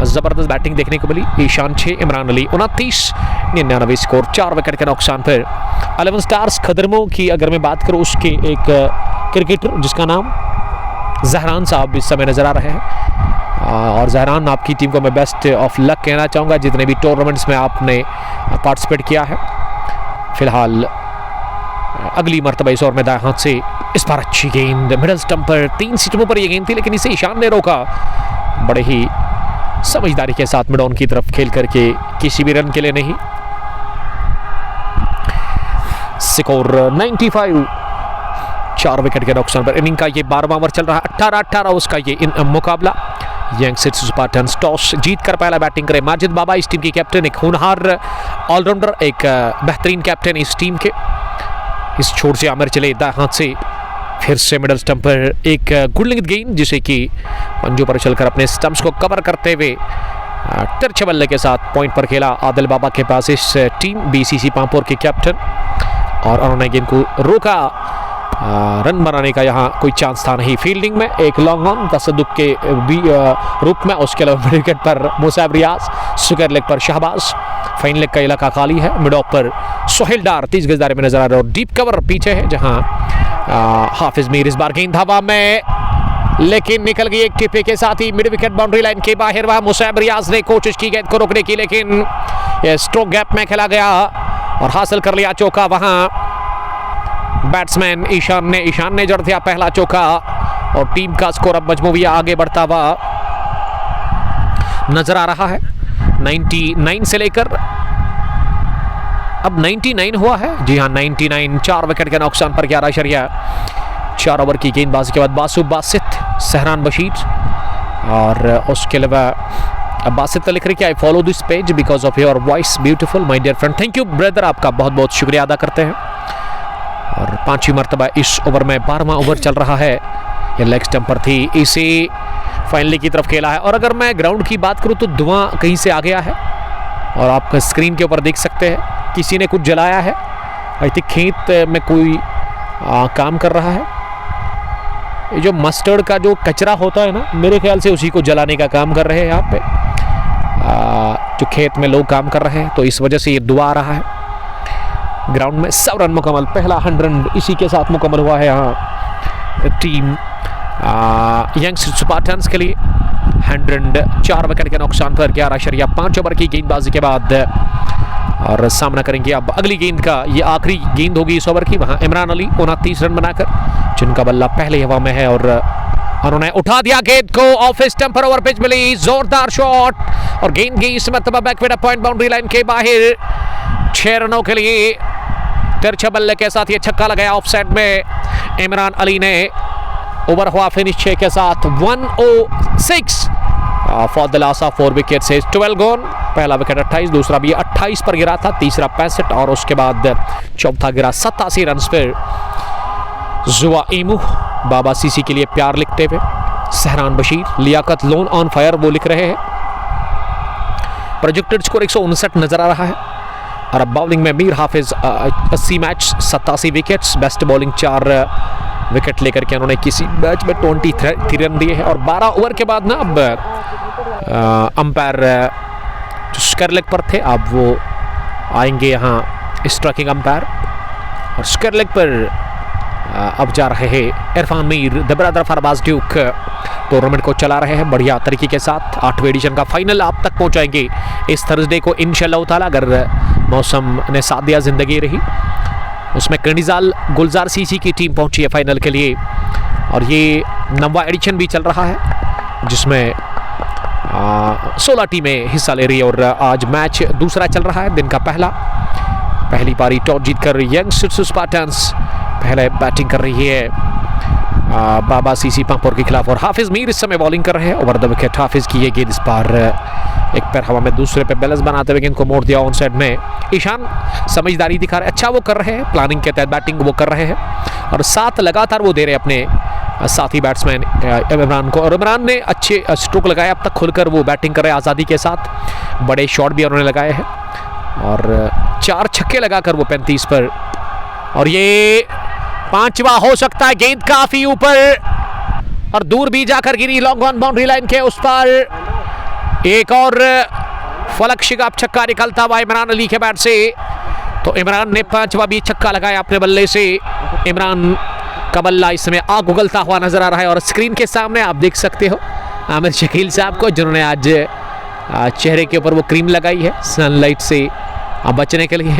ज़बरदस्त बैटिंग देखने को मिली। ईशान 6, इमरान अली 29, 99 स्कोर 4 विकेट के नुकसान पर। 11 स्टार्स खदरमो की अगर मैं बात करूँ, उसके एक क्रिकेटर जिसका नाम जहरान साहब इस समय नज़र आ रहे हैं। और जहरान, आपकी टीम को मैं बेस्ट ऑफ लक कहना चाहूँगा, जितने भी टूर्नामेंट्स में आपने पार्टिसिपेट किया है। फिलहाल अगली मरतबा इस ओवर में दाएं हाथ से इस बार अच्छी गेंद मिडल स्टंप पर, 3 सिटमों पर यह गेंद थी, लेकिन इसे ईशान ने रोका बड़े ही समझदारी के साथ मिड ऑन की तरफ खेल करके, किसी भी रन के लिए नहीं। स्कोर 95, 4 विकेट के नुकसान पर। इनिंग का ये 12वां ओवर चल रहा है। 18-18 उसका ये मुकाबला। यंगस्टर्स स्पार्टन्स टॉस जीत कर पहला बैटिंग करे। माजिद बाबा इस टीम के कैप्टन, एक होनहार ऑलराउंडर, एक बेहतरीन कैप्टन इस टीम के। इस छोर से आमिर चले दाएं हाथ से, फिर से मिडल स्टंप पर एक गुडलिंग गेंद, जिसे कि पंजों पर चलकर अपने स्टंप्स को कवर करते हुए तिरछे बल्ले के साथ पॉइंट पर खेला आदिल बाबा के पास इस टीम बीसीसी पांपोर के कैप्टन। और उन्होंने गेंद को रोका, रन बनाने का यहाँ कोई चांस था नहीं। फील्डिंग में एक लॉन्ग ऑन तसद्दुक के रूप में, उसके अलावा मिड विकेट पर मुसाब रियाज, स्क्वायर लेग पर शहबाज, फाइन लेग का इलाका खाली है। मिड ऑफ पर सोहेल डार 30 गज दायरे में नजर आ रहा है और डीप कवर पीछे है, जहाँ हाफिज मीर। इस बार गेंद हवा में, लेकिन निकल गई एक टिप्पे के साथ ही मिड विकेट बाउंड्री लाइन के बाहर। वह मुसाब रियाज ने कोशिश की गेंद को रोकने की, लेकिन यह स्ट्रोक गैप में खेला गया और हासिल कर लिया चौका। वहाँ बैट्समैन ईशान ने जड़ दिया पहला चौका और टीम का स्कोर अब मजमूविया आगे बढ़ता हुआ नजर आ रहा है। 99 से लेकर अब 99 हुआ है। जी हाँ, 99, 4 विकेट के नुकसान पर 11.4 ओवर की गेंदबाजी के बाद बासु बासित, सहरान बशीर और उसके अलावा बासित लिख रही कि I follow this page because of your voice beautiful my dear friend. Thank you brother, आपका बहुत बहुत शुक्रिया अदा करते हैं। और 5वीं मरतबा इस ओवर में 12वां ओवर चल रहा है। ये लेग स्टंप पर थी, इसे फाइनली की तरफ खेला है। और अगर मैं ग्राउंड की बात करूं तो धुआं कहीं से आ गया है और आप स्क्रीन के ऊपर देख सकते हैं किसी ने कुछ जलाया है। आई थिंक खेत में कोई काम कर रहा है। ये जो मस्टर्ड का जो कचरा होता है ना, मेरे ख्याल से उसी को जलाने का काम कर रहे हैं यहाँ पे जो खेत में लोग काम कर रहे हैं, तो इस वजह से ये धुआं आ रहा है। ग्राउंड में 100 रन मुकम्मल, पहला 100 रन इसी के साथ मुकम्मल हुआ है यहाँ टीम यंगस्टर्स स्पार्टन्स के लिए। 4 विकेट के नुकसान पर 11.5 ओवर की गेंदबाजी के बाद और सामना करेंगे अब अगली गेंद का। ये आखिरी गेंद होगी इस ओवर की। वहां इमरान अली 29 रन बनाकर, जिनका बल्ला पहले हवा में है और उन्होंने उठा दिया गेंद को ऑफ स्टंप पर। ओवर पिच मिली, जोरदार शॉट और गेंद गई इस मरतबा बैकवर्ड पॉइंट बाउंड्री लाइन के बाहर। 6 रनों के लिए तिरछे बल्ले के साथ ये छक्का लगाया ऑफ साइड में इमरान अली ने। ओवर हुआ फिनिश 6 के साथ 106 for the loss of 4 wicket से 12 गॉन। पहला विकेट 28, दूसरा भी 28 पर गिरा था, तीसरा 65 और उसके बाद चौथा गिरा 87 रन पर। जुआ इमू बाबा सीसी के लिए प्यार लिखते हुए सहरान बशीर, लियाकत लोन ऑन फायर वो लिख रहे हैं। प्रोजेक्टेड स्कोर 159 नजर आ रहा है। और अब बॉलिंग में मीर हाफिज 80 match 87 wickets, best bowling 4 wicket लेकर के उन्होंने किसी मैच में 23 रन दिए हैं। और 12 ओवर के बाद ना अब अंपायर जो स्क्वायर लेग पर थे अब वो आएंगे यहाँ स्ट्राइकिंग अंपायर, और स्क्वायर लेग पर अब जा रहे हैं Irfan Mir, the brother of Arbaz Duke. Tournament को चला रहे हैं बढ़िया तरीके के साथ। 8वें एडिशन का फाइनल आप तक पहुंचाएंगे इस थर्सडे को इंशाल्लाह ताला, अगर मौसम ने साथ दिया, जिंदगी रही। उसमें कर्निजाल गुलजार सीसी की टीम पहुंची है फाइनल के लिए, और ये 9वां एडिशन भी चल रहा है जिसमें 16 टीमें हिस्सा ले रही है। और आज मैच दूसरा चल रहा है, दिन का पहली पारी टॉस जीतकर यंग स्पार्टन्स पहले बैटिंग कर रही है बाबा सीसी पांपोर के खिलाफ, और हाफिज मीर इस समय बॉलिंग कर रहे हैं। ओवर द विकेट हाफिज की ये गेंद इस बार एक पैर हवा में, दूसरे पे बैलेंस बनाते हुए गेंद को मोड़ दिया ऑन साइड में। ईशान समझदारी दिखा रहे, अच्छा वो कर रहे हैं, प्लानिंग के तहत बैटिंग वो कर रहे हैं और साथ लगातार वो दे रहे हैं अपने साथी बैट्समैन इमरान को। और इमरान ने अच्छे स्ट्रोक लगाए, अब तक खुलकर वो बैटिंग कर रहे हैं आज़ादी के साथ। बड़े शॉट भी उन्होंने लगाए हैं और 4 छक्के लगाकर वो 35 पर, और ये 5वां हो सकता है। गेंद काफी ऊपर और दूर भी जाकर गिरी लॉन्ग ऑन बाउंड्री लाइन के उस पर। एक और फलक शिकाब छक्का निकलता हुआ इमरान अली के बैट से, तो इमरान ने 5वां भी छक्का लगाया अपने बल्ले से। इमरान का बल्ला इसमें आग उगलता हुआ नजर आ रहा है, और स्क्रीन के सामने आप देख सकते हो आमिर शकील साहब को, जिन्होंने आज चेहरे के ऊपर वो क्रीम लगाई है सनलाइट से बचने के लिए।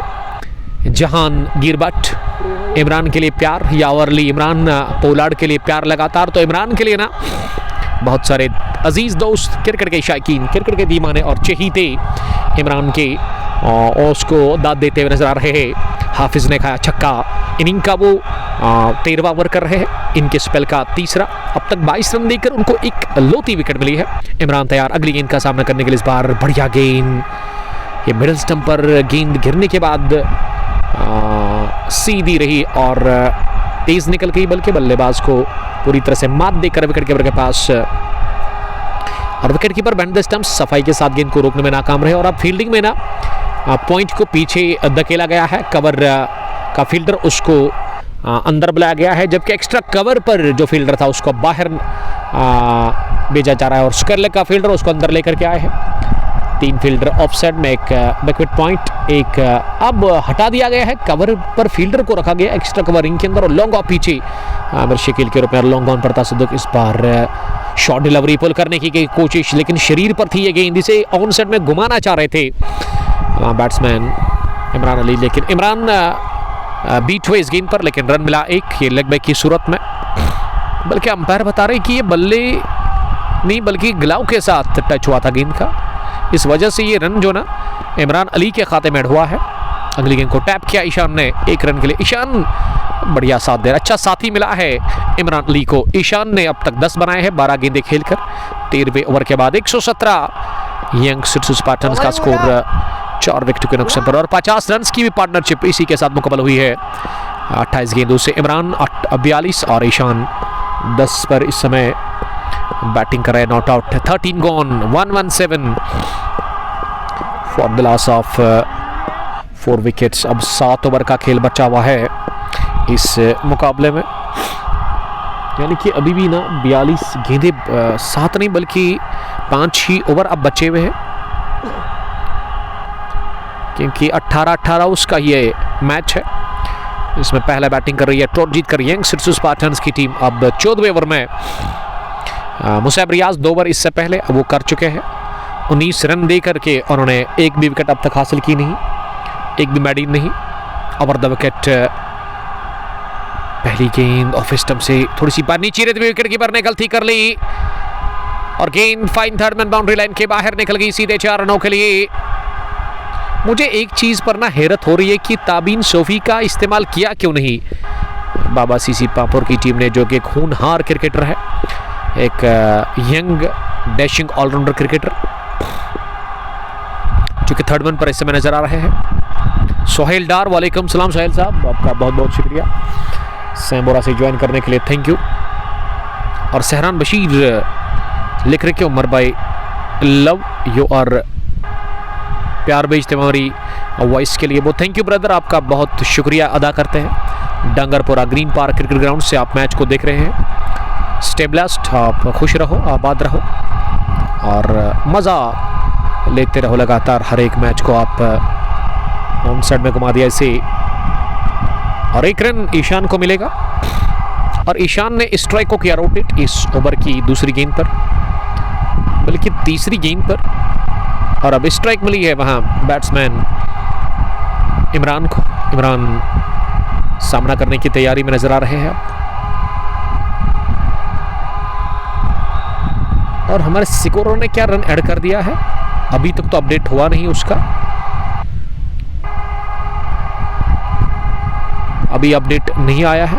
जहान गिरबट इमरान के लिए प्यार, यावरली इमरान पोलार्ड के लिए प्यार लगातार। तो इमरान के लिए ना बहुत सारे अजीज दोस्त, क्रिकेट के शायकीन, क्रिकेट के दीवाने और चहीते इमरान के उसको दाद देते हुए नजर आ रहे हैं। हाफिज ने खाया छक्का, इनिंग का वो 13वां ओवर कर रहे हैं, इनके स्पेल का तीसरा। अब तक 22 रन देकर उनको एक लोती विकेट मिली है। इमरान तैयार अगली गेंद का सामना करने के लिए। इस बार बढ़िया गेंद, ये मिडिल स्टंप पर गेंद गिरने के बाद सीधी रही और तेज निकल गई, बल्कि बल्लेबाज को पूरी तरह से मात देकर विकेट कीपर के पास, और wicket keeper band the stump सफाई के साथ गेंद को रोकने में नाकाम रहे। और अब फील्डिंग में ना पॉइंट को पीछे धकेला गया है, कवर का फील्डर उसको अंदर बुलाया गया है, जबकि एक्स्ट्रा कवर पर जो फील्डर था उसको बाहर भेजा जा रहा है, और स्क्वायर का फील्डर उसको अंदर लेकर के आए हैं। 3 फील्डर ऑफ साइड में, एक बैकवर्ड पॉइंट, एक अब हटा दिया गया है, कवर पर फील्डर को रखा गया एक्स्ट्रा कवर रिंग के अंदर, और लॉन्ग ऑफ पीछे आमिर शकील के रूप में लॉन्ग ऑन पर तसद्दुक। इस बार शॉर्ट डिलीवरी पुल करने की कोशिश, लेकिन शरीर पर थी ये गेंद, इसे ऑन साइड में घुमाना चाह रहे थे बैट्समैन इमरान अली, लेकिन इमरान बीट हुए इस गेंद पर, लेकिन रन मिला एक, ये लेग बैक की सूरत में। बल्कि अंपायर बता रहे कि ये बल्ले नहीं बल्कि ग्लव के साथ टच हुआ था गेंद का, इस वजह से ये रन जो ना इमरान अली के खाते में हुआ है। अगली गेंद को टैप किया ईशान ने 1 रन के लिए। ईशान बढ़िया साथ दे रहा, अच्छा साथी मिला है इमरान अली को। ईशान ने अब तक 10 बनाए हैं 12 गेंदें खेलकर। 13वें ओवर के बाद 117 यंग स्पार्टन्स का स्कोर 4 विकेट के नुकसान पर, और 50 रन की भी पार्टनरशिप इसी के साथ मुकम्मल हुई है। 28 गेंदों से इमरान 42 और ईशान 10 पर इस समय बैटिंग कर रहे हैं। Not out, 13 gone, 117 for the loss of 4 wickets. अब 7 ओवर का खेल बचा हुआ है इस मुकाबले में, यानी कि अभी भी ना 42 गेंदें, 7 नहीं बल्कि 5 ही ओवर अब बचे हुए हैं, क्योंकि 18-18 उसका ये मैच है। इसमें पहले बैटिंग कर रही है टॉस जीतकर यंग स्पार्टन्स की टीम। अब 14वें ओवर में मुसैब रियाज 2 ओवर इससे पहले वो कर चुके हैं। 19 रन दे करके उन्होंने एक भी विकेट अब तक हासिल की नहीं, एक भी मेडिन नहीं। ओवर द विकेट, पहली गेंद ऑफ स्टंप से थोड़ी सी बाहर नीचे रहते हुए विकेट कीपर ने गलती कर ली और गेंद fine third man boundary line के बाहर निकल गई सीधे 4 रनों के लिए। मुझे एक चीज पर ना हैरत हो रही है कि ताबीन सोफी का इस्तेमाल किया क्यों नहीं बाबा सीसी पांपोर की टीम ने, जो कि एक खूनहार क्रिकेटर है, एक यंग डैशिंग ऑलराउंडर क्रिकेटर जो कि थर्ड मैन पर इस समय नजर आ रहे हैं। सोहेल डार, वालेकुम सलाम सोहेल साहब, आपका बहुत बहुत शुक्रिया सैम्बोरा से ज्वाइन करने के लिए, थैंक यू। और सहरान बशीर लिख रहे कि उमर भाई लव यू और प्यार भेजते हमारी वॉइस के लिए, वो थैंक यू ब्रदर, आपका बहुत शुक्रिया अदा करते हैं। डंगरपुरा ग्रीन पार्क क्रिकेट ग्राउंड से आप मैच को देख रहे हैं। स्टे ब्लेस्ड, आप खुश रहो, आबाद रहो और मज़ा लेते रहो लगातार। हर एक मैच को आप ऑन साइड में घुमा दिया इसे और 1 रन ईशान को मिलेगा और ईशान ने स्ट्राइक को किया रोटेट इस ओवर की दूसरी गेंद पर, बल्कि तीसरी गेंद पर, और अब स्ट्राइक मिली है वहां बैट्समैन इमरान को। इमरान सामना करने की तैयारी में नजर आ रहे हैं अब। और हमारे स्कोरर ने क्या रन ऐड कर दिया है, अभी तक तो अपडेट हुआ नहीं उसका, अभी अपडेट नहीं आया है।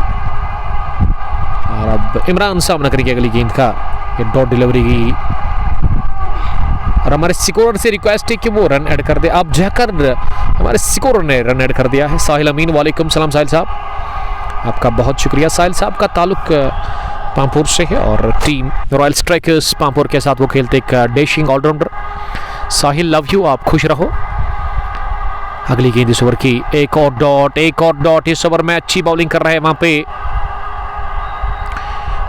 और अब इमरान सामना करेंगे अगली गेंद का, ये डॉट डिलीवरी की। और हमारे स्कोरर से रिक्वेस्ट है कि वो रन ऐड कर दे। अब जाकर हमारे स्कोरर ने रन ऐड कर दिया है। साहिल अमीन, वालेकुम सलाम साहिल साहब, आपका बहुत शुक्रिया। साहिल साहब का ताल्लुक पांपोर से है और टीम रॉयल स्ट्राइकर्स पांपोर के साथ वो खेलते एक dashing allrounder. Sahil love you, आप खुश रहो। अगली गेंद इस ओवर की, एक और डॉट। इस ओवर में अच्छी बॉलिंग कर रहे हैं वहां पे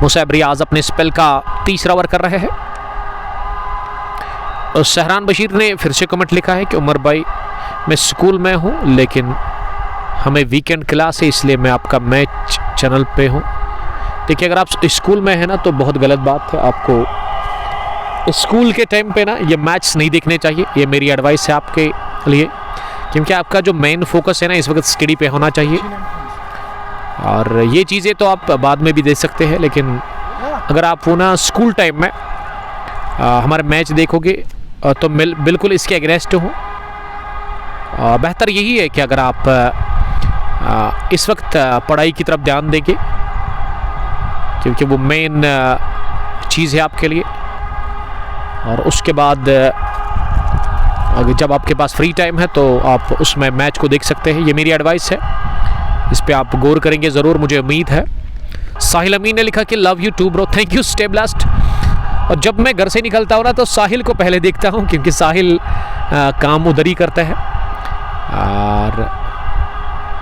मुसैब रियाज, अपने स्पेल का तीसरा ओवर कर रहे हैं। और सहरान बशीर ने फिर से कमेंट लिखा है कि उमर भाई मैं स्कूल में हूं लेकिन हमें वीकेंड क्लास है इसलिए मैं आपका मैच चैनल पे हूं। देखिए अगर आप स्कूल में हैं ना तो बहुत गलत बात है, आपको स्कूल के टाइम पे ना ये मैच नहीं देखने चाहिए, ये मेरी एडवाइस है आपके लिए, क्योंकि आपका जो मेन फोकस है ना इस वक्त स्टडी पे होना चाहिए। और ये चीज़ें तो आप बाद में भी देख सकते हैं, लेकिन अगर आप वो ना स्कूल टाइम में हमारे मैच देखोगे तो बिल्कुल इसके अगेंस्ट हो। बेहतर यही है कि अगर आप इस वक्त पढ़ाई की तरफ ध्यान देंगे, क्योंकि वो मेन चीज़ है आपके लिए। और उसके बाद जब आपके पास फ्री टाइम है तो आप उसमें मैच को देख सकते हैं, ये मेरी एडवाइस है, इस पे आप गौर करेंगे ज़रूर, मुझे उम्मीद है। साहिल अमीन ने लिखा कि love you too bro, thank you, stay blessed. और जब मैं घर से निकलता हूँ ना तो साहिल को पहले देखता हूँ, क्योंकि साहिल काम उधर ही करता है और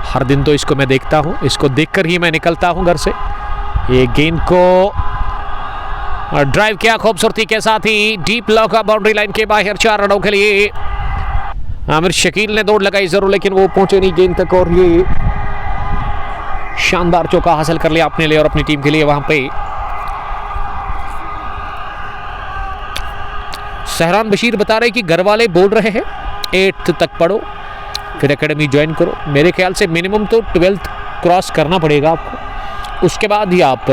हर दिन तो इसको मैं देखता हूँ, इसको देखकर ही मैं निकलता हूँ घर से। ये गेंद को ड्राइव किया खूबसूरती के साथ ही, डीप लॉक बाउंड्री लाइन के बाहर 4 रनों के लिए। आमिर शकील ने दौड़ लगाई जरूर, लेकिन वो पहुंचे नहीं गेंद तक और ये शानदार चौका हासिल कर लिया अपने लिए और अपनी टीम के लिए। वहां पे सहरान बशीर बता रहे कि घर वाले बोल रहे हैं 8th तक पढ़ो फिर एकेडमी ज्वाइन करो। मेरे ख्याल से मिनिमम तो 12th क्रॉस करना पड़ेगा आपको, उसके बाद ही आप,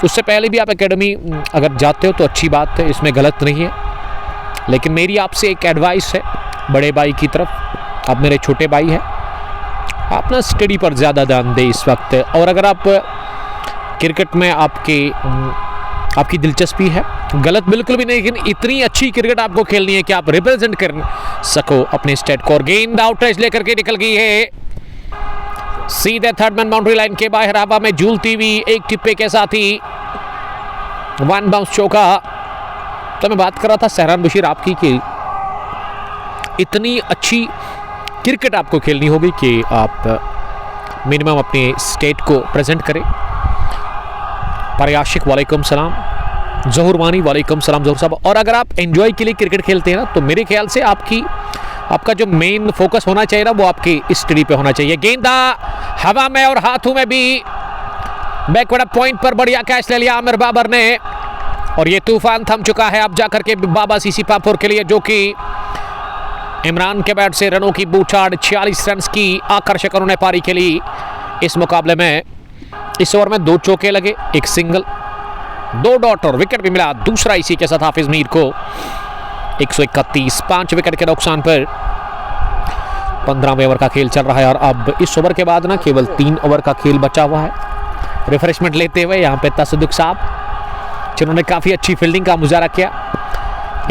उससे पहले भी आप एकेडमी अगर जाते हो तो अच्छी बात है, इसमें गलत नहीं है। लेकिन मेरी आपसे एक एडवाइस है बड़े भाई की तरफ, आप मेरे छोटे भाई हैं, आप ना स्टडी पर ज़्यादा ध्यान दें इस वक्त। और अगर आप क्रिकेट में आपकी दिलचस्पी है, गलत बिल्कुल भी नहीं, लेकिन इतनी अच्छी क्रिकेट आपको खेलनी है कि आप रिप्रेजेंट कर सको अपने स्टेट को। और गेंद आउटरेज लेकर के निकल गई है सीधे थर्ड मैन बाउंड्री लाइन के बाहर, हवा में झूलती हुई एक टिप्पे के साथ ही 1 बाउंस चौका। तो मैं बात कर रहा था सहरान बशीर आपकी कि इतनी अच्छी क्रिकेट आपको खेलनी होगी कि आप मिनिमम अपने स्टेट को प्रेजेंट करें। परयाशिक वालेकुम सलाम, जहूर वानी वालेकुम सलाम जहूर साहब। और अगर आप एंजॉय के लिए क्रिकेट खेलते हैं ना तो मेरे ख्याल से आपका जो मेन फोकस होना चाहिए ना वो आपकी स्टडी पे होना चाहिए। गेंदा हवा में और हाथों में भी बैकवर्ड पॉइंट पर बढ़िया कैच ले लिया आमिर बाबर ने। और ये तूफान थम चुका है अब जाकर के बाबा सीसी पापुर के लिए, जो कि इमरान के बैट से रनों की बूछाड़ 46 रन की आकर्षक उन्होंने पारी खेली इस मुकाबले में। इस ओवर में 2 चौके लगे, 1 सिंगल, 2 डॉट और विकेट भी मिला दूसरा इसी के साथ हाफिज मीर को। 131, 5 विकेट के नुकसान पर 15वें ओवर का खेल चल रहा है। और अब इस ओवर के बाद ना केवल 3 ओवर का खेल बचा हुआ है। रिफ्रेशमेंट लेते हुए यहाँ पे तसदुक साहब, जिन्होंने काफ़ी अच्छी फील्डिंग का मुजाहरा किया।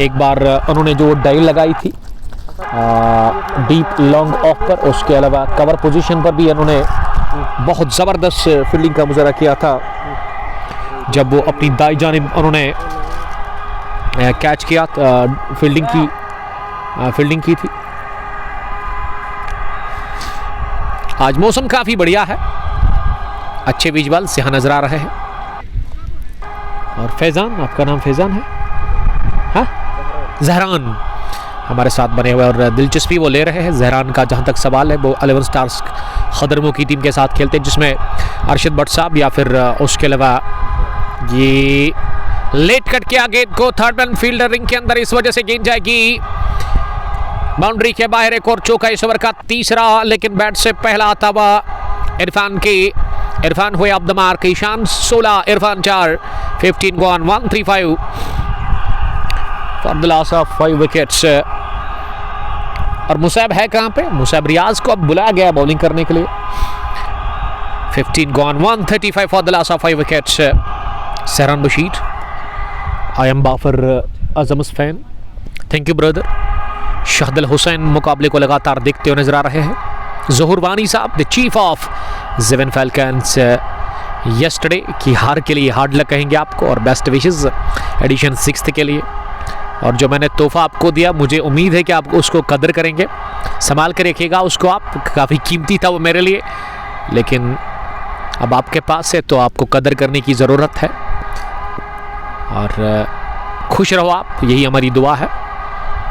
एक बार उन्होंने जो डाइल लगाई थी डीप लॉन्ग ऑफ पर, उसके अलावा कवर पोजीशन पर भी इन्होंने बहुत ज़बरदस्त फील्डिंग का मुजाहरा किया था जब वो अपनी दाई जानिब उन्होंने कैच किया, फील्डिंग की थी। आज मौसम काफ़ी बढ़िया है, अच्छे बीच बाल से नजर आ रहे हैं। और फैज़ान, आपका नाम फैज़ान है? हाँ, जहरान हमारे साथ बने हुए और दिलचस्पी वो ले रहे हैं। जहरान का जहाँ तक सवाल है, वो 11 स्टार्स खदरमों की टीम के साथ खेलते हैं, जिसमें अरशद भट्ट साहब या फिर उसके अलावा ये लेट कट किया गेंद को थर्ड मैन फील्डर रिंग के अंदर, इस वजह से गेंद जाएगी बाउंड्री के बाहर। एक और चौका इस ओवर का तीसरा, लेकिन बैट से पहला आता हुआ इरफान हुए off the mark. Ishan 16, Irfan 4, 15 gone, 135 for the loss of 5 wickets. और मुसैब है कहां पे? मुसैब रियाज को अब बुलाया गया बॉलिंग करने के लिए। 15 gone, 135 for the loss of 5 wickets. Sahran Bashir, I am बाफर अजमस fan, thank you brother. Shahdal Hussain मुकाबले को लगातार देखते हुए नजर आ रहे हैं। ज़हूर वानी साहब, द चीफ ऑफ ज़ेवन फैल्कन्स, यस्टरडे की हार के लिए हार्ड लक कहेंगे आपको और बेस्ट विशेस एडिशन 6 के लिए। और जो मैंने तोहफा आपको दिया, मुझे उम्मीद है कि आप उसको कदर करेंगे, संभाल कर रखिएगा उसको आप। काफ़ी कीमती था वो मेरे लिए, लेकिन अब आपके पास है तो आपको कदर करने की ज़रूरत है। और खुश रहो आप, यही हमारी दुआ है।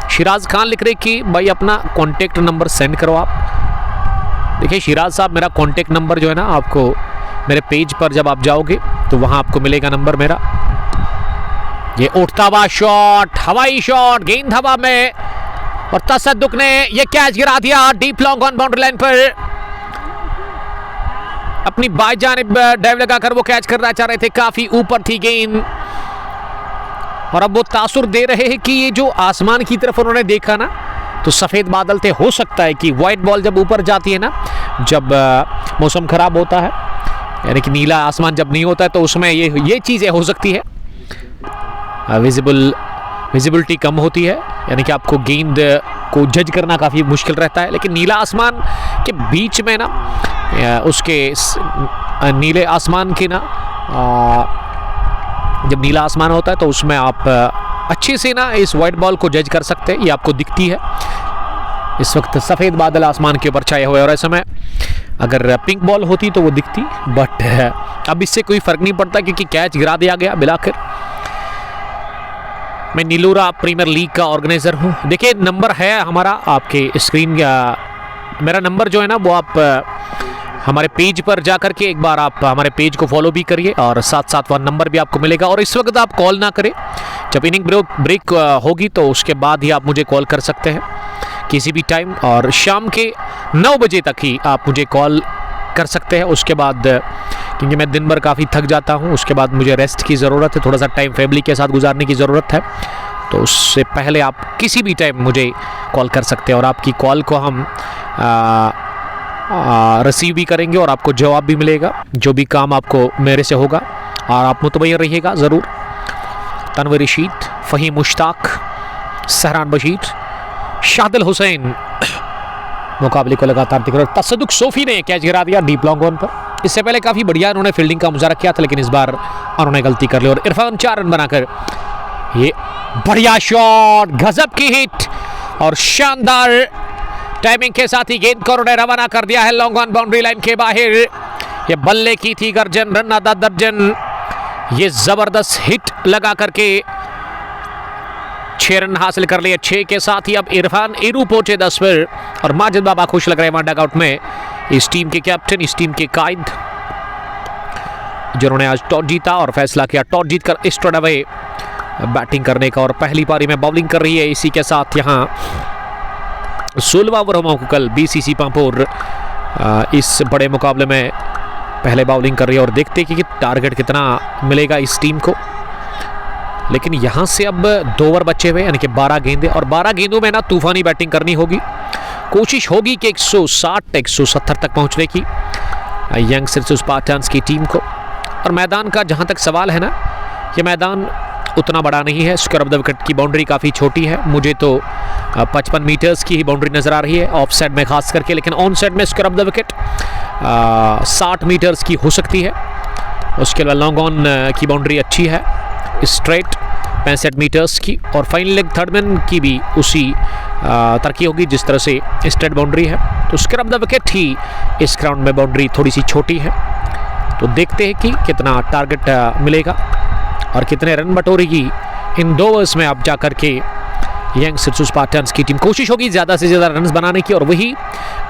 शिराज खान लिख रहे कि भाई अपना कॉन्टेक्ट नंबर सेंड करो आप। देखिए शिराज साहब, मेरा कॉन्टेक्ट नंबर जो है ना, आपको मेरे पेज पर जब आप जाओगे तो वहाँ आपको मिलेगा नंबर मेरा। ये उठता हुआ शॉट, हवाई शॉट, गेंद हवा में और तसद्दुक ने ये कैच गिरा दिया deep long on boundary line पर। अपनी बाई जानिब डाइव लगाकर वो कैच करना चाह रहे थे, काफी ऊपर थी गेंद और अब वो तासुर दे रहे हैं कि ये जो आसमान की तरफ उन्होंने देखा ना, तो सफेद बादल थे। हो सकता है कि व्हाइट बॉल जब ऊपर जाती है ना, जब मौसम खराब होता है, यानी कि नीला आसमान जब नहीं होता है, तो उसमें ये चीजें हो सकती है। विजिबिलिटी कम होती है, यानी कि आपको गेंद को जज करना काफ़ी मुश्किल रहता है। लेकिन नीला आसमान के बीच में ना, उसके नीले आसमान के ना, जब नीला आसमान होता है तो उसमें आप अच्छे से ना इस वाइट बॉल को जज कर सकते हैं। ये आपको दिखती है इस वक्त सफ़ेद बादल आसमान के ऊपर छाए हुए, और ऐसे में अगर पिंक बॉल होती तो वो दिखती, बट अब इससे कोई फ़र्क नहीं पड़ता क्योंकि कैच गिरा दिया गया बिलाकर। मैं नीलूरा प्रीमियर लीग का ऑर्गेनाइजर हूँ। देखिए नंबर है हमारा आपके स्क्रीन का, मेरा नंबर जो है ना वो आप हमारे पेज पर जाकर के एक बार आप हमारे पेज को फॉलो भी करिए और साथ साथ वह नंबर भी आपको मिलेगा। और इस वक्त आप कॉल ना करें, जब इनिंग ब्रेक होगी तो उसके बाद ही आप मुझे कॉल कर सकते हैं किसी भी टाइम, और शाम के 9 बजे तक ही आप मुझे कॉल कर सकते हैं। उसके बाद क्योंकि मैं दिन भर काफ़ी थक जाता हूं, उसके बाद मुझे रेस्ट की ज़रूरत है, थोड़ा सा टाइम फैमिली के साथ गुजारने की ज़रूरत है, तो उससे पहले आप किसी भी टाइम मुझे कॉल कर सकते हैं और आपकी कॉल को हम रिसीव भी करेंगे और आपको जवाब भी मिलेगा, जो भी काम आपको मेरे से होगा। और आप मुतमय्यन रहिएगा ज़रूर। तनवीर रशीद, फ़हीम मुश्ताक, सहरान बशीर, शाहदल हुसैन मुकाबले को लगातार दिख रहे। तसद्दुक सोफी ने कैच गिरा दिया डीप लॉन्ग ऑन पर। इससे पहले काफ़ी बढ़िया उन्होंने फील्डिंग का मुजाहरा किया था, लेकिन इस बार उन्होंने गलती कर ली और इरफान 4 रन बनाकर ये बढ़िया शॉट, गजब की हिट और शानदार टाइमिंग के साथ ही गेंद को उन्होंने रवाना कर दिया है लॉन्ग ऑन बाउंड्री लाइन के बाहर। ये बल्ले की थी गर्जन, रन आधा दर्जन। ये जबरदस्त हिट लगा करके 6 रन हासिल कर लिए। 6 के साथ ही अब इरफान इरू पहुंचे 10 पर और माजिद बाबा खुश लग रहे हैं डगआउट में। इस टीम के कैप्टन, इस टीम के कायद जिन्होंने आज टॉस जीता और फैसला किया टॉस जीतकर स्ट्रेटअवे बैटिंग करने का और पहली पारी में बॉलिंग कर रही है। इसी के साथ यहाँ 16वां ओवर को कल बीसीसी पांपोर इस बड़े मुकाबले में पहले बॉलिंग कर रही है और देखते हैं कि टारगेट कितना मिलेगा इस टीम को। लेकिन यहाँ से अब 2 ओवर बचे हुए यानी कि 12 गेंदें और 12 गेंदों में ना तूफानी बैटिंग करनी होगी। कोशिश होगी कि 160-170 तक पहुँचने की यंगस्टर्स स्पार्टन्स की टीम को। और मैदान का जहाँ तक सवाल है ना, ये मैदान उतना बड़ा नहीं है। स्क्वायर ऑफ द विकेट की बाउंड्री काफ़ी छोटी है। मुझे तो 55 मीटर्स की ही बाउंड्री नज़र आ रही है ऑफ साइड में खास करके, लेकिन ऑन साइड में square of the wicket 60 metres की हो सकती है। उसके अलावा लॉन्ग ऑन की बाउंड्री अच्छी है, स्ट्रेट 65 मीटर्स की, और फाइनल लेग थर्ड मैन की भी उसी तरक्की होगी जिस तरह से स्ट्रेट बाउंड्री है। तो स्क्वायर ऑफ द विकेट ही इस ग्राउंड में बाउंड्री थोड़ी सी छोटी है। तो देखते हैं कि कितना टारगेट मिलेगा और कितने रन बटोरेगी इन 2 ओवर्स में अब जाकर के यंगस्टर्स स्पार्टन्स की टीम। कोशिश होगी ज़्यादा से ज़्यादा रन बनाने की और वही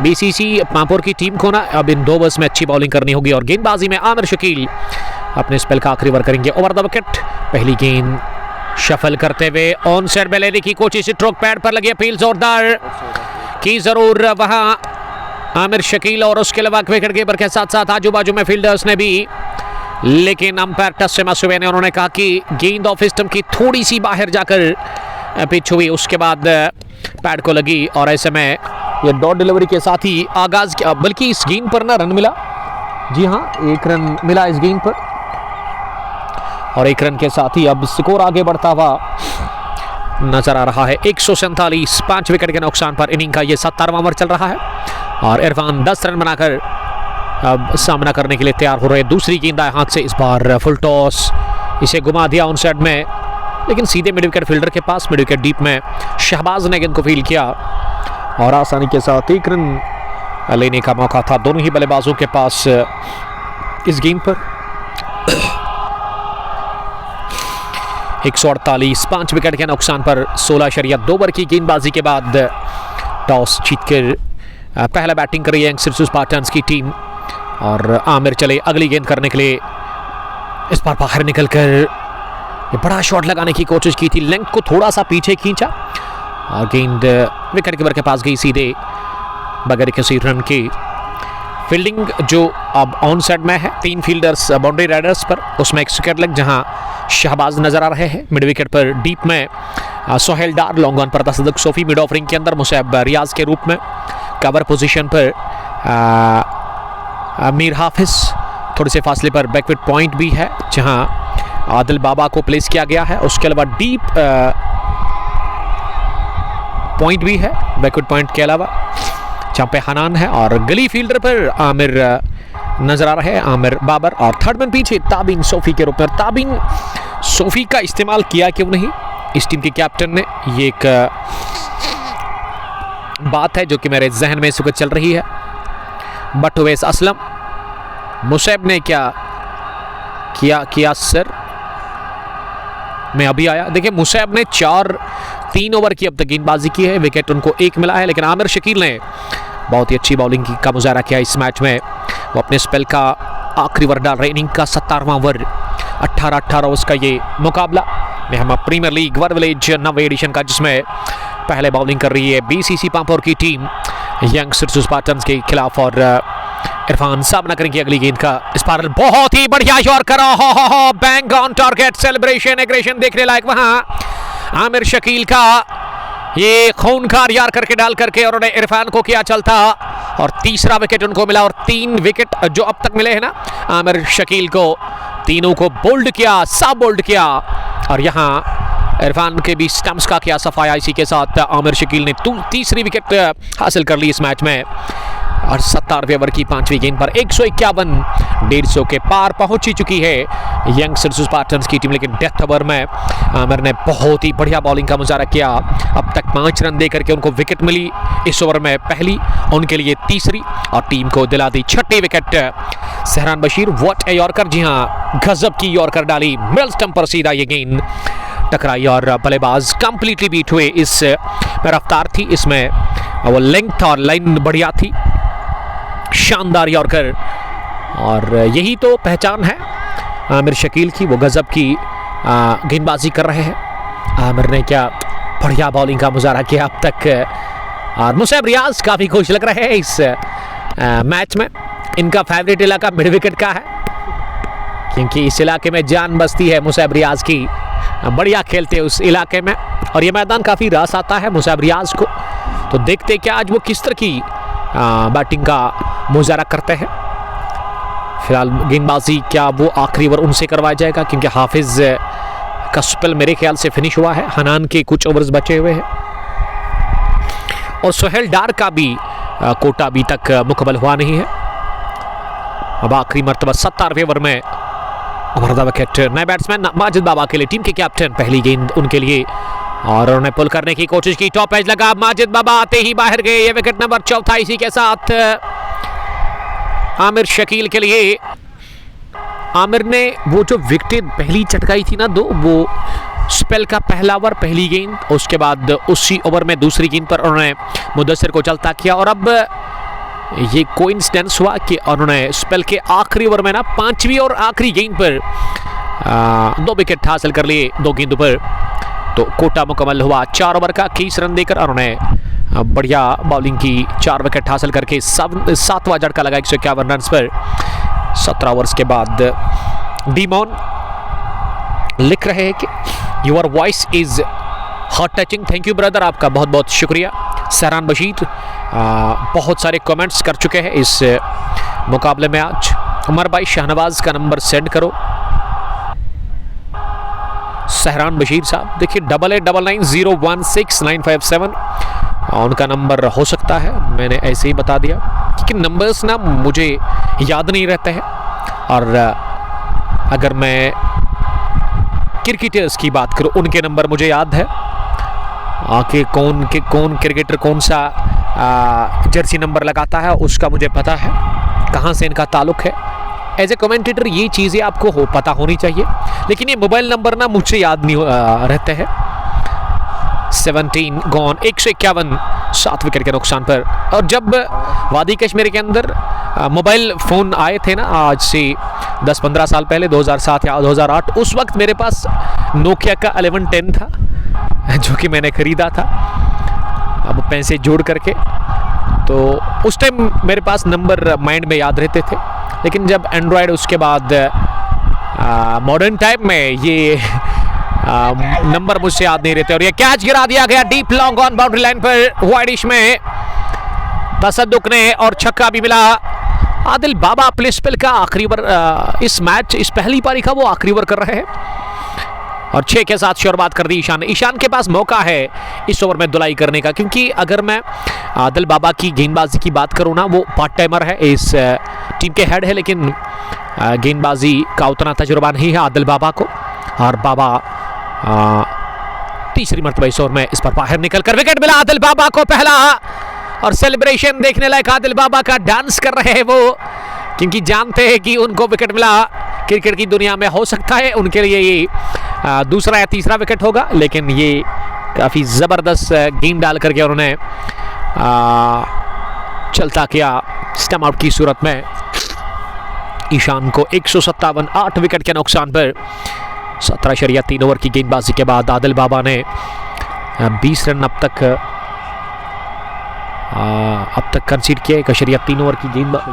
बीसीसी पांपोर की टीम को ना अब इन 2 ओवर्स में अच्छी बॉलिंग करनी होगी। और गेंदबाजी में आमिर शकील अपने स्पेल का आखिरी ओवर करेंगे ओवर द विकेट। पहली गेंद शफल करते हुए ऑन साइड में लेने की कोशिश, स्ट्रोक पैड पर लगी अपील जोरदार की जरूर वहां आमिर शकील और उसके अलावा विकेट कीपर के साथ साथ आजू बाजू में फील्डर्स ने भी, लेकिन अंपायर टस्सेमा सुबे ने उन्होंने कहा कि गेंद ऑफ स्टंप की थोड़ी सी बाहर जाकर पिच हुई, उसके बाद पैड को लगी और ऐसे में ये डॉट डिलीवरी के साथ ही आगाज किया। बल्कि इस गेंद पर ना रन मिला, जी हाँ 1 रन मिला इस गेंद पर और 1 रन के साथ ही अब स्कोर आगे बढ़ता हुआ नजर आ रहा है। 147 5 विकेट के नुकसान पर इनिंग का ये 17वां ओवर चल रहा है और इरफान 10 रन बनाकर अब सामना करने के लिए तैयार हो रहे। दूसरी गेंद आए हाथ से, इस बार फुल टॉस, इसे घुमा दिया ऑन साइड में, लेकिन सीधे मिड विकेट फील्डर के पास। मिड विकेट डीप में शहबाज ने गेंद को फील्ड किया और आसानी के साथ 1 रन लेने का मौका था दोनों ही बल्लेबाजों के पास इस गेंद पर। 148 5 विकेट के नुकसान पर 16.2 ओवर की गेंदबाजी के बाद टॉस जीतकर पहला बैटिंग कर रही है यंगस्टर्स स्पार्टन्स की टीम और आमिर चले अगली गेंद करने के लिए। इस बार बाहर निकलकर बड़ा शॉट लगाने की कोशिश की थी, लेंथ को थोड़ा सा पीछे खींचा और गेंद विकेट कीपर के पास गई सीधे बगैर किसी रन की। फील्डिंग जो अब ऑन साइड में है, 3 फील्डर्स बाउंड्री राइडर्स पर, उसमें एक स्क्वायर लेग जहां शहबाज नजर आ रहे हैं। मिड विकेट पर डीप में सोहेल डार, लॉन्ग ऑन पर तसद्दुक सोफी, मिड ऑफ रिंग के अंदर मुसैब रियाज के रूप में, कवर पोजीशन पर मीर हाफिज, थोड़े से फासले पर बैकविट पॉइंट भी है जहां आदिल बाबा को प्लेस किया गया है। उसके अलावा डीप पॉइंट भी है बैकविट पॉइंट के अलावा जहां पे हनान है और गली फील्डर पर आमिर नजर आ रहे हैं, आमिर बाबर, और थर्ड मैन पीछे ताबिन सोफी के रूप में। ताबिन सोफी का इस्तेमाल किया क्यों नहीं इस टीम के कैप्टन ने, ये एक बात है जो कि मेरे जहन में इस वक्त चल रही है। बट उवैस असलम, मुसैब ने क्या किया सर, मैं अभी आया। देखिए मुसैब ने 3 ओवर की अब तक गेंदबाजी की है, विकेट उनको 1 मिला है, लेकिन आमिर शकील ने बहुत ही अच्छी बॉलिंग का मुजाहरा किया इस मैच में। वो अपने स्पेल का आखिरी ओवर डाल रहे। इनिंग का 17वां ओवर, 18 ओवर्स का ये मुकाबला में हम प्रीमियर लीग वर विलेज 9वें एडिशन का, जिसमें पहले बॉलिंग कर रही है बीसीसी पांपोर की टीम यंगस्टर्स स्पार्टन्स के खिलाफ और इरफान सामना करेंगे अगली गेंद का। इस बार बहुत ही बढ़िया शॉट करा, हो bang on target, celebration aggression देखने लायक वहां आमिर शकील का ये खूनखार यार करके डाल करके और उन्हें इरफान को किया चलता और तीसरा विकेट उनको मिला। और 3 विकेट जो अब तक मिले हैं ना आमिर शकील को, तीनों को बोल्ड किया, सब बोल्ड किया और यहाँ इरफान के भी स्टंप्स का किया सफाया। इसी के साथ आमिर शकील ने तीसरी विकेट हासिल कर ली इस मैच में और 17वें ओवर की 5वीं गेंद पर 151 150 के पार पहुंच ही चुकी है यंगस्टर्स स्पार्टन्स की टीम। लेकिन डेथ ओवर में आमिर ने बहुत ही बढ़िया बॉलिंग का मुजाहरा किया। अब तक 5 रन देकर के उनको विकेट मिली, इस ओवर में पहली, उनके लिए तीसरी और टीम को दिला दी 6ठी wicket. Sahran Bashir, what a yorker, जी हाँ गजब की यॉर्कर डाली, मिडल स्टंप पर सीधा ये गेंद टकराई और बल्लेबाज कंप्लीटली बीट हुए। इस रफ्तार थी इसमें, वो लेंथ और लाइन बढ़िया थी, शानदार यॉर्कर। और यही तो पहचान है आमिर शकील की, वो गजब की गेंदबाजी कर रहे हैं। आमिर ने क्या बढ़िया बॉलिंग का मुजाहरा किया अब तक। और मुसैब रियाज काफ़ी खुश लग रहे हैं इस मैच में। इनका फेवरेट इलाका मिड विकेट का है, क्योंकि इस इलाके में जान बसती है मुसैब रियाज की। बढ़िया खेलते हैं उस इलाके में, और ये मैदान काफ़ी रास आता है मुसैब रियाज को। तो देखते क्या आज वो किस तरह की बैटिंग का मुजाहरा करते हैं। फिलहाल गेंदबाजी क्या वो आखिरी ओवर उनसे करवाया जाएगा, क्योंकि हाफिज का स्पेल मेरे ख्याल से फिनिश हुआ है। हनान के कुछ ओवर्स बचे हुए हैं, और सोहेल डार का भी कोटा अभी तक मुकम्मल हुआ नहीं है। अब आखिरी मरतबा 17वें ओवर में ओवर द विकेट नए बैट्समैन माजिद बाबा के लिए, टीम के कैप्टन, पहली गेंद उनके लिए, और उन्होंने पुल करने की कोशिश की। टॉप एज लगा, माजिद बाबा आते ही बाहर गए। ये विकेट नंबर 4 इसी के साथ आमिर शकील के लिए। आमिर ने वो जो विकेट पहली चटकाई थी ना 2, वो स्पेल का पहला ओवर पहली गेंद, उसके बाद उसी ओवर में दूसरी गेंद पर उन्होंने मुदस्सिर को चलता किया। और अब ये कोइंसिडेंस हुआ कि उन्होंने स्पेल के आखिरी ओवर में ना 5वीं और आखिरी गेंद पर 2 विकेट हासिल कर लिए 2 गेंदों पर। तो कोटा मुकम्मल हुआ 4 ओवर का 21 रन देकर, और उन्होंने बढ़िया बॉलिंग की, 4 विकेट हासिल करके 7वां झटका लगा 151 रन पर। 17 ओवर्स के बाद डीमॉन लिख रहे हैं कि your voice is heart touching. Thank you brother, आपका बहुत बहुत शुक्रिया। सहरान बशीर बहुत सारे कमेंट्स कर चुके हैं इस मुकाबले में आज। उमर भाई शाहनवाज का नंबर सेंड करो। सहरान बशीर साहब देखिए 8899016957 उनका नंबर हो सकता है, मैंने ऐसे ही बता दिया क्योंकि नंबर्स ना मुझे याद नहीं रहते हैं। और अगर मैं क्रिकेटर्स की बात करूं, उनके नंबर मुझे याद है कि कौन क्रिकेटर कौन सा जर्सी नंबर लगाता है, उसका मुझे पता है, कहां से इनका ताल्लुक है। एज ए कमेंटेटर ये चीज़ें आपको पता होनी चाहिए, लेकिन ये मोबाइल नंबर ना मुझसे याद नहीं रहते हैं। 17 गॉन, 151, 7 विकेट के नुकसान पर। और जब वादी कश्मीर के अंदर मोबाइल फ़ोन आए थे ना, आज से 10-15 साल पहले, 2007 या 2008, उस वक्त मेरे पास नोकिया का 1110 था, जो कि मैंने ख़रीदा था अब पैसे जोड़ करके। तो उस टाइम मेरे पास नंबर माइंड में याद रहते थे, लेकिन जब एंड्रॉयड, उसके बाद मॉडर्न टाइम में ये नंबर मुझसे याद नहीं रहते। और ये कैच गिरा दिया गया deep long on boundary line पर, वाइडिश में तसद्दुक ने, और छक्का भी मिला। आदिल बाबा अपने स्पेल का आखिरी ओवर इस मैच, इस पहली पारी का वो आखिरी ओवर कर रहे हैं, और 6 के साथ शुरुआत कर दी ईशान। ईशान के पास मौका है इस ओवर में धुलाई करने का, क्योंकि अगर मैं आदिल बाबा की गेंदबाजी की बात करूँ ना, वो पार्ट टाइमर है, इस टीम के हेड है, लेकिन गेंदबाजी का उतना तजुर्बा नहीं है आदिल बाबा को। और बाबा तीसरी मरतबा इस ओवर में इस पर बाहर निकल कर विकेट मिला आदिल बाबा को पहला, और सेलिब्रेशन देखने लायक आदिल बाबा का डांस कर रहे हैं वो, क्योंकि जानते हैं कि उनको विकेट मिला। क्रिकेट की दुनिया में हो सकता है उनके लिए ये दूसरा या तीसरा विकेट होगा, लेकिन ये काफ़ी ज़बरदस्त गेंद डाल करके उन्होंने चलता किया स्टम्प आउट की सूरत में ईशान को। 157, 8 विकेट के नुकसान पर 17.3 ओवर की गेंदबाजी के बाद आदिल बाबा ने 20 रन अब तक कंसीड किए। 1.3 ओवर की गेंदबाजी।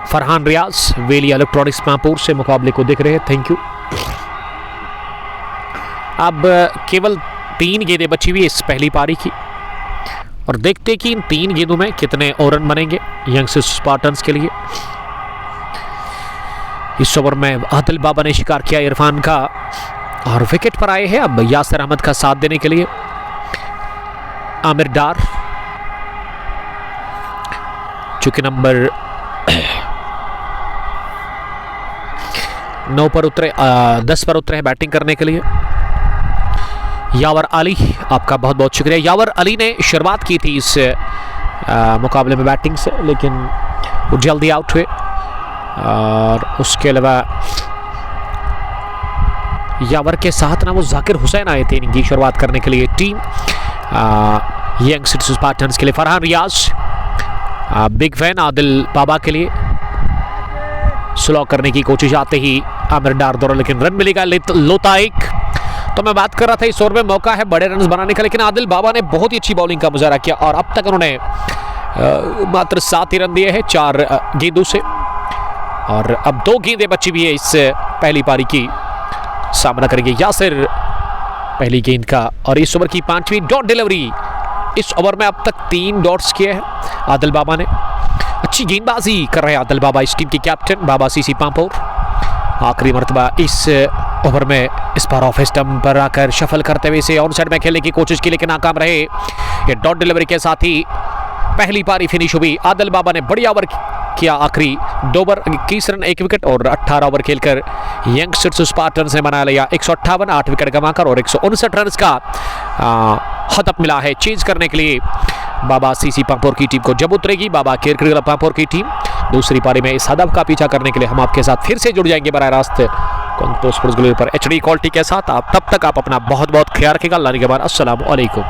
फरहान रियाज वेली इलेक्ट्रॉनिक्स माहपुर से मुकाबले को देख रहे हैं, थैंक यू। अब केवल 3 गेंदें बची हुई इस पहली पारी की, और देखते कि इन 3 गेंदों में कितने और रन बनेंगे यंगस्टर्स स्पार्टन्स के लिए। इस ओवर में आदिल बाबा ने शिकार किया इरफान का, और विकेट पर आए हैं अब यासिर अहमद का साथ देने के लिए आमिर डार, चूंकि नंबर 9 पर उतरे, 10 पर उतरे हैं बैटिंग करने के लिए। यावर अली, आपका बहुत बहुत शुक्रिया। यावर अली ने शुरुआत की थी इस मुकाबले में बैटिंग से, लेकिन वो जल्दी आउट हुए। और उसके अलावा यावर के साथ ना वो जाकिर हुसैन आए थे इनकी शुरुआत करने के लिए टीम यंगस्टर्स स्पार्टन्स के लिए। फरहान रियाज बिग फैन आदिल बाबा के लिए, स्लो करने की कोशिश आते ही आमिर डार दौरा, लेकिन रन मिलेगा लोताइक। तो मैं बात कर रहा था इस ओवर में मौका है बड़े रन बनाने का, लेकिन आदिल बाबा ने बहुत ही अच्छी बॉलिंग का मुजाहरा किया और अब तक उन्होंने मात्र 7 ही रन दिए हैं 4 गेंदों से, और अब 2 गेंदें बची हुई है इस पहली पारी की। सामना करेंगे यासिर पहली गेंद का, और इस ओवर की 5वीं डॉट डिलीवरी। इस ओवर में अब तक 3 डॉट्स किए हैं आदिल बाबा ने। अच्छी गेंदबाजी कर रहे हैं आदिल बाबा, इस टीम के कैप्टन बाबा सीसी पांपोर। आखिरी मरतबा इस ओवर में इस बार ऑफ स्टंप पर आकर शफल करते हुए इसे ऑन साइड में खेलने की कोशिश की, लेकिन नाकाम रहे। ये डॉट डिलीवरी के साथ ही पहली पारी फिनिश हुई। आदिल बाबा ने बढ़िया ओवर किया, आखिरी 2 ओवर 21 रन 1 विकेट और 18 ओवर खेलकर यंगस्टर्स स्पार्टन्स ने बना लिया 158, 8 विकेट गंवाकर और 159 रन का हदफ मिला है चेंज करने के लिए। बाबा सीसी पांपोर की टीम को जब उतरेगी बाबा क्रिकेट क्लब पांपोर की टीम दूसरी पारी में इस हदफ का पीछा करने के लिए हम आपके साथ फिर से जुड़ जाएंगे बराह रास्त स्पोर्ट्स पर HD क्वालिटी के साथ। आप तब तक आप अपना बहुत बहुत ख्याल रखिएगा। अल्लाह के बाद अस्सलाम वालेकुम।